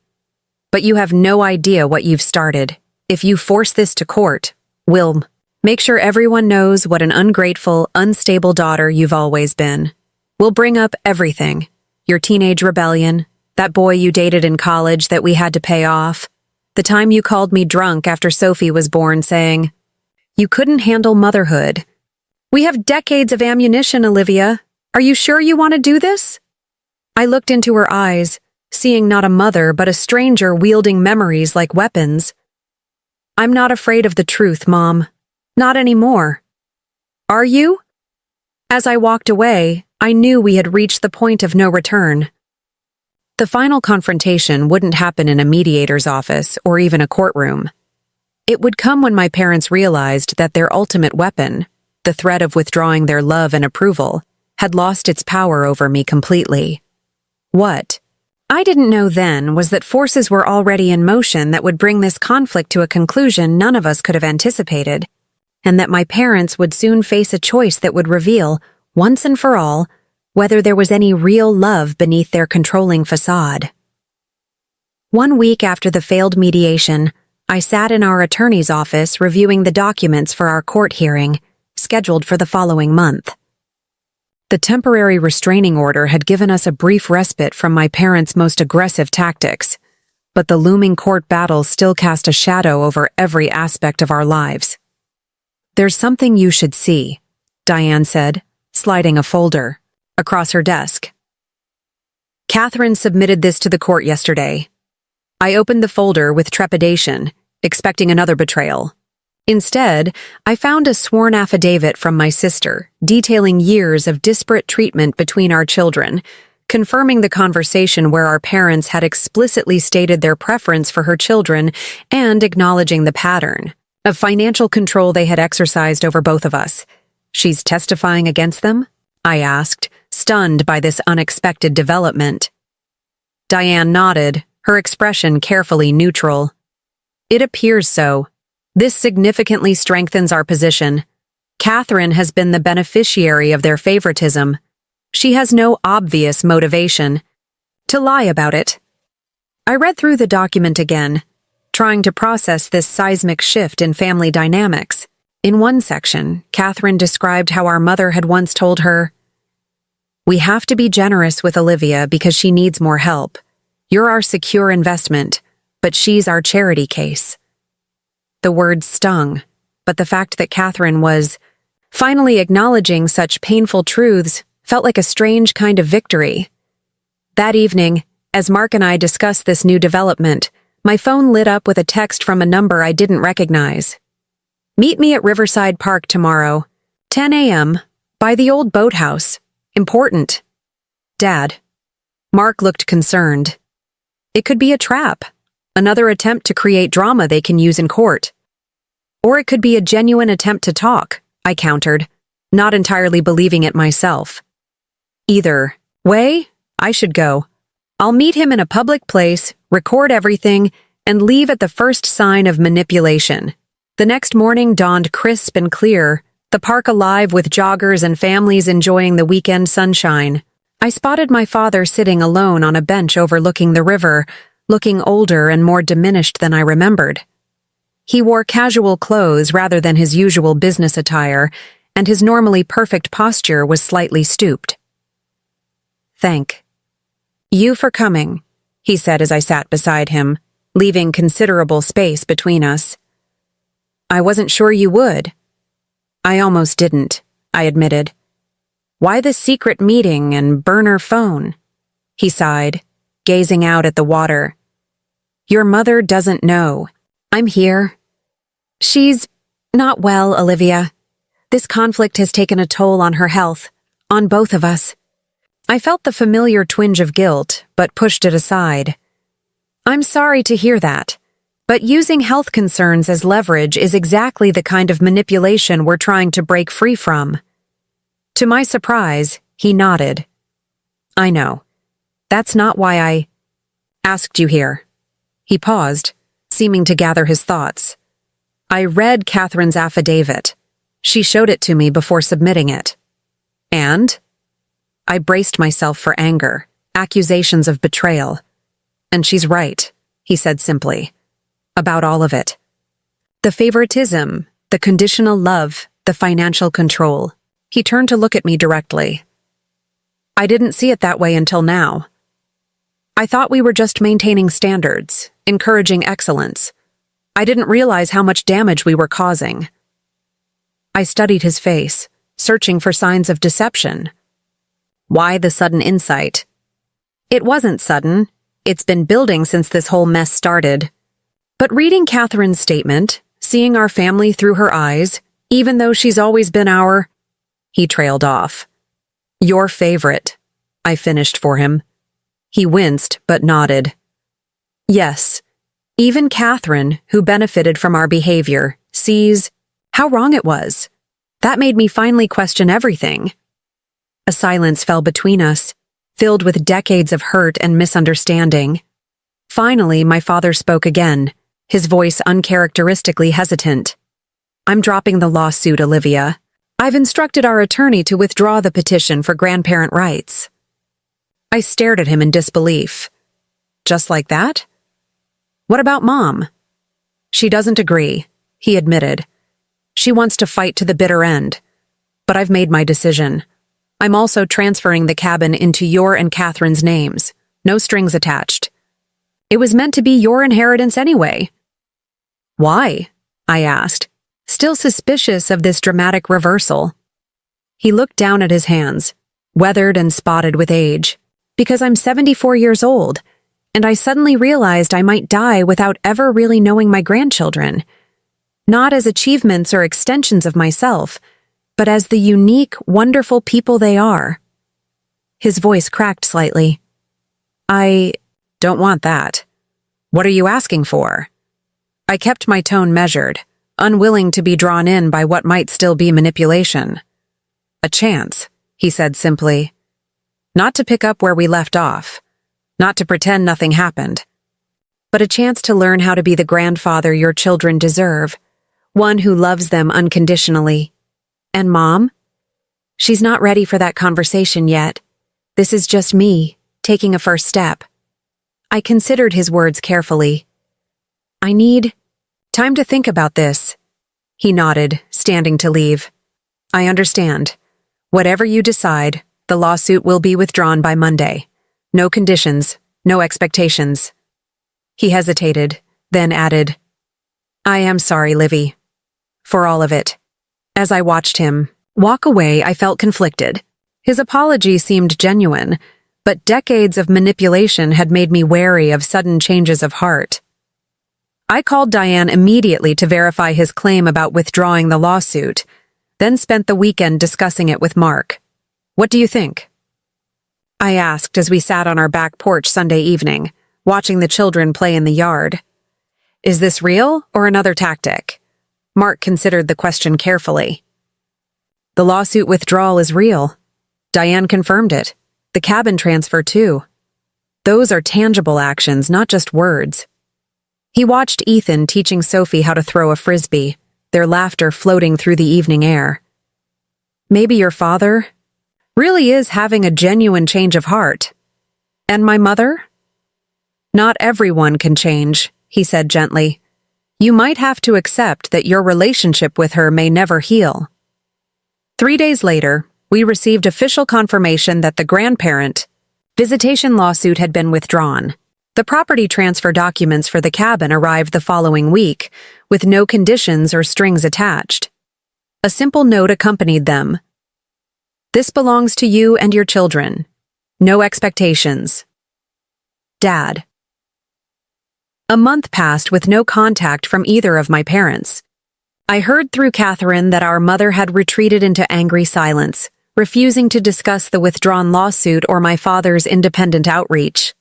But you have no idea what you've started. If you force this to court, we'll make sure everyone knows what an ungrateful, unstable daughter you've always been. We'll bring up everything. Your teenage rebellion, that boy you dated in college that we had to pay off, the time you called me drunk after Sophie was born saying, you couldn't handle motherhood. We have decades of ammunition, Olivia. Are you sure you want to do this? I looked into her eyes, seeing not a mother but a stranger wielding memories like weapons. I'm not afraid of the truth, Mom. Not anymore. Are you? As I walked away, I knew we had reached the point of no return. The final confrontation wouldn't happen in a mediator's office or even a courtroom. It would come when my parents realized that their ultimate weapon, the threat of withdrawing their love and approval, had lost its power over me completely. What I didn't know then was that forces were already in motion that would bring this conflict to a conclusion none of us could have anticipated, and that my parents would soon face a choice that would reveal, once and for all, whether there was any real love beneath their controlling facade. 1 week after the failed mediation, I sat in our attorney's office reviewing the documents for our court hearing, scheduled for the following month. The temporary restraining order had given us a brief respite from my parents' most aggressive tactics, but the looming court battle still cast a shadow over every aspect of our lives. "There's something you should see," Diane said, sliding a folder across her desk. "Catherine submitted this to the court yesterday." I opened the folder with trepidation, expecting another betrayal. Instead, I found a sworn affidavit from my sister, detailing years of disparate treatment between our children, confirming the conversation where our parents had explicitly stated their preference for her children and acknowledging the pattern of financial control they had exercised over both of us. "She's testifying against them?" I asked, stunned by this unexpected development. Diane nodded, her expression carefully neutral. "It appears so. This significantly strengthens our position. Catherine has been the beneficiary of their favoritism. She has no obvious motivation to lie about it." I read through the document again, trying to process this seismic shift in family dynamics. In one section, Catherine described how our mother had once told her, "We have to be generous with Olivia because she needs more help. You're our secure investment, but she's our charity case." The words stung, but the fact that Catherine was finally acknowledging such painful truths felt like a strange kind of victory. That evening, as Mark and I discussed this new development, my phone lit up with a text from a number I didn't recognize. "Meet me at Riverside Park tomorrow, 10 a.m., by the old boathouse. Important. Dad." Mark looked concerned. "It could be a trap. Another attempt to create drama they can use in court. Or it could be a genuine attempt to talk," I countered, not entirely believing it myself. "Either way, I should go. I'll meet him in a public place, record everything, and leave at the first sign of manipulation." The next morning dawned crisp and clear, the park alive with joggers and families enjoying the weekend sunshine. I spotted my father sitting alone on a bench overlooking the river, looking older and more diminished than I remembered. He wore casual clothes rather than his usual business attire, and his normally perfect posture was slightly stooped. "Thank you for coming," he said as I sat beside him, leaving considerable space between us. "I wasn't sure you would." "I almost didn't," I admitted. "Why the secret meeting and burner phone?" He sighed, gazing out at the water. "Your mother doesn't know. I'm here." "She's not well, Olivia. This conflict has taken a toll on her health, on both of us." I felt the familiar twinge of guilt, but pushed it aside. "I'm sorry to hear that, but using health concerns as leverage is exactly the kind of manipulation we're trying to break free from." To my surprise, he nodded. "I know. That's not why I asked you here." He paused, seeming to gather his thoughts. "I read Catherine's affidavit. She showed it to me before submitting it. And?" I braced myself for anger, accusations of betrayal. "And she's right," he said simply. "About all of it. The favoritism, the conditional love, the financial control." He turned to look at me directly. "I didn't see it that way until now. I thought we were just maintaining standards, encouraging excellence. I didn't realize how much damage we were causing." I studied his face, searching for signs of deception. Why the sudden insight? It wasn't sudden. It's been building since this whole mess started. But reading Catherine's statement, seeing our family through her eyes, even though she's always been our... He trailed off. "Your favorite," I finished for him. He winced, but nodded. "Yes, even Catherine, who benefited from our behavior, sees how wrong it was. That made me finally question everything." A silence fell between us, filled with decades of hurt and misunderstanding. Finally, my father spoke again, his voice uncharacteristically hesitant. "I'm dropping the lawsuit, Olivia. I've instructed our attorney to withdraw the petition for grandparent rights." I stared at him in disbelief. "Just like that? What about Mom?" "She doesn't agree," he admitted. "She wants to fight to the bitter end. But I've made my decision. I'm also transferring the cabin into your and Catherine's names. No strings attached. It was meant to be your inheritance anyway." "Why?" I asked, still suspicious of this dramatic reversal. He looked down at his hands, weathered and spotted with age. "Because I'm 74 years old, and I suddenly realized I might die without ever really knowing my grandchildren. Not as achievements or extensions of myself, but as the unique, wonderful people they are." His voice cracked slightly. "I don't want that. What are you asking for?" I kept my tone measured, unwilling to be drawn in by what might still be manipulation. "A chance," he said simply. "Not to pick up where we left off, not to pretend nothing happened, but a chance to learn how to be the grandfather your children deserve, one who loves them unconditionally. And Mom? She's not ready for that conversation yet. This is just me, taking a first step." I considered his words carefully. "I need time to think about this." He nodded, standing to leave. "I understand. Whatever you decide, the lawsuit will be withdrawn by Monday. No conditions, no expectations." He hesitated, then added, "I am sorry, Livy. For all of it." As I watched him walk away, I felt conflicted. His apology seemed genuine, but decades of manipulation had made me wary of sudden changes of heart. I called Diane immediately to verify his claim about withdrawing the lawsuit, then spent the weekend discussing it with Mark. "What do you think?" I asked as we sat on our back porch Sunday evening, watching the children play in the yard. "Is this real or another tactic?" Mark considered the question carefully. "The lawsuit withdrawal is real. Diane confirmed it. The cabin transfer, too. Those are tangible actions, not just words." He watched Ethan teaching Sophie how to throw a frisbee, their laughter floating through the evening air. "Maybe your father really is having a genuine change of heart. And my mother?" "Not everyone can change," he said gently. "You might have to accept that your relationship with her may never heal." 3 days later, we received official confirmation that the grandparent visitation lawsuit had been withdrawn. The property transfer documents for the cabin arrived the following week, with no conditions or strings attached. A simple note accompanied them. "This belongs to you and your children. No expectations. Dad." A month passed with no contact from either of my parents. I heard through Catherine that our mother had retreated into angry silence, refusing to discuss the withdrawn lawsuit or my father's independent outreach.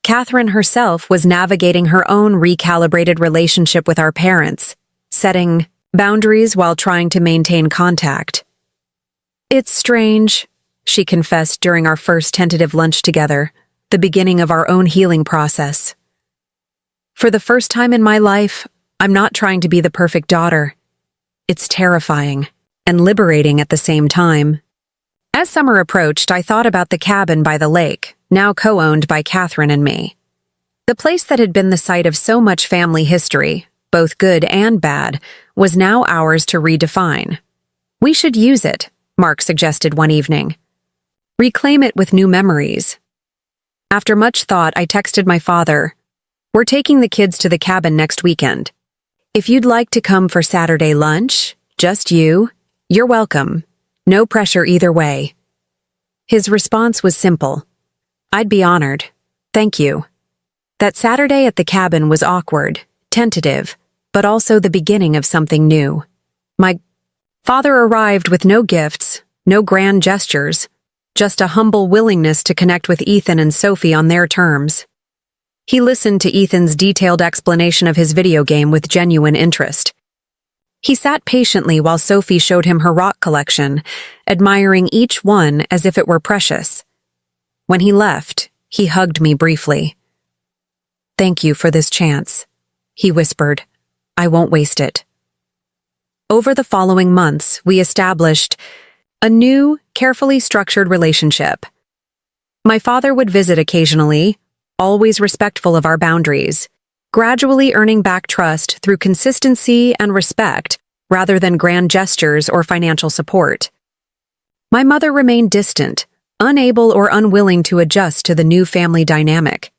Catherine herself was navigating her own recalibrated relationship with our parents, setting boundaries while trying to maintain contact. "It's strange," she confessed during our first tentative lunch together, the beginning of our own healing process. "For the first time in my life, I'm not trying to be the perfect daughter. It's terrifying and liberating at the same time." As summer approached, I thought about the cabin by the lake, now co-owned by Catherine and me. The place that had been the site of so much family history, both good and bad, was now ours to redefine. "We should use it," Mark suggested one evening. "Reclaim it with new memories." After much thought, I texted my father, "We're taking the kids to the cabin next weekend. If you'd like to come for Saturday lunch, just you're welcome. No pressure either way." His response was simple. "I'd be honored. Thank you." That Saturday at the cabin was awkward, tentative, but also the beginning of something new. My father arrived with no gifts, no grand gestures, just a humble willingness to connect with Ethan and Sophie on their terms. He listened to Ethan's detailed explanation of his video game with genuine interest. He sat patiently while Sophie showed him her rock collection, admiring each one as if it were precious. When he left, he hugged me briefly. "Thank you for this chance," he whispered. "I won't waste it." Over the following months, we established a new, carefully structured relationship. My father would visit occasionally, always respectful of our boundaries, gradually earning back trust through consistency and respect rather than grand gestures or financial support. My mother remained distant, unable or unwilling to adjust to the new family dynamic.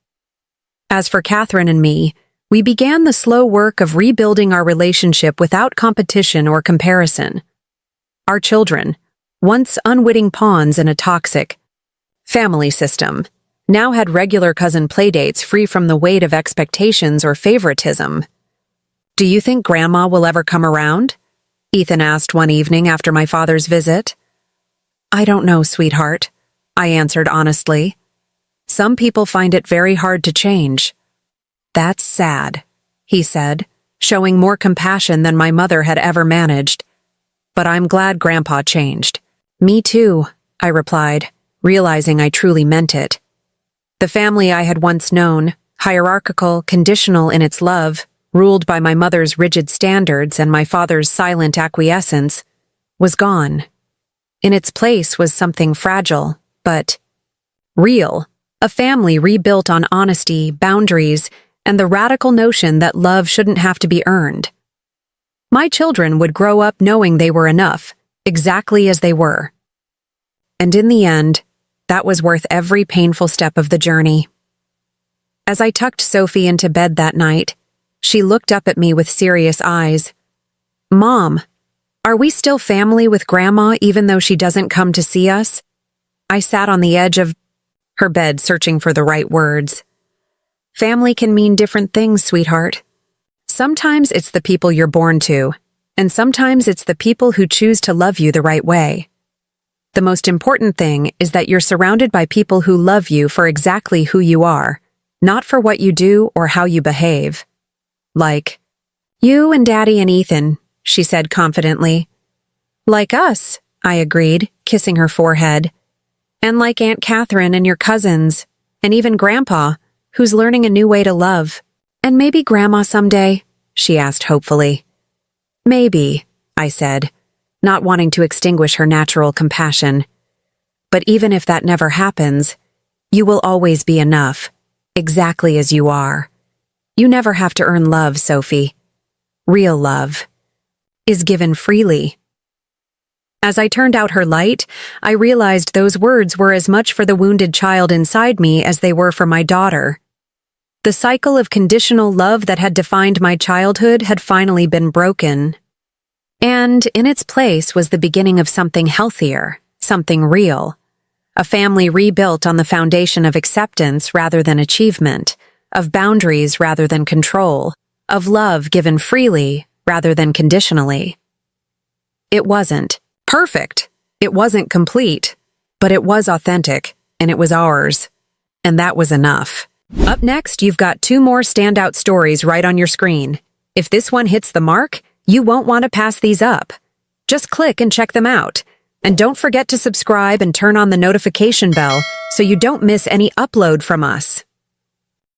As for Catherine and me, we began the slow work of rebuilding our relationship without competition or comparison. Our children, once unwitting pawns in a toxic family system, now had regular cousin playdates free from the weight of expectations or favoritism. "Do you think Grandma will ever come around?" Ethan asked one evening after my father's visit. "I don't know, sweetheart," I answered honestly. "Some people find it very hard to change." "That's sad," he said, showing more compassion than my mother had ever managed. "But I'm glad Grandpa changed." "Me too," I replied, realizing I truly meant it. The family I had once known, hierarchical, conditional in its love, ruled by my mother's rigid standards and my father's silent acquiescence, was gone. In its place was something fragile, but real, a family rebuilt on honesty, boundaries, and the radical notion that love shouldn't have to be earned. My children would grow up knowing they were enough, exactly as they were. And in the end, that was worth every painful step of the journey. As I tucked Sophie into bed that night, she looked up at me with serious eyes. "Mom, are we still family with Grandma even though she doesn't come to see us?" I sat on the edge of her bed searching for the right words. "Family can mean different things, sweetheart. Sometimes it's the people you're born to, and sometimes it's the people who choose to love you the right way. The most important thing is that you're surrounded by people who love you for exactly who you are, not for what you do or how you behave. Like you and Daddy and Ethan," she said confidently. "Like us," I agreed, kissing her forehead. "And like Aunt Catherine and your cousins, and even Grandpa, who's learning a new way to love. And maybe Grandma someday," she asked hopefully. "Maybe," I said, not wanting to extinguish her natural compassion. "But even if that never happens, you will always be enough, exactly as you are. You never have to earn love, Sophie. Real love is given freely." As I turned out her light, I realized those words were as much for the wounded child inside me as they were for my daughter. The cycle of conditional love that had defined my childhood had finally been broken. And in its place was the beginning of something healthier, something real. A family rebuilt on the foundation of acceptance rather than achievement, of boundaries rather than control, of love given freely rather than conditionally. It wasn't perfect, it wasn't complete, but it was authentic, and it was ours. And that was enough. Up next, you've got 2 more standout stories right on your screen. If this one hits the mark, you won't want to pass these up. Just click and check them out. And don't forget to subscribe and turn on the notification bell so you don't miss any upload from us.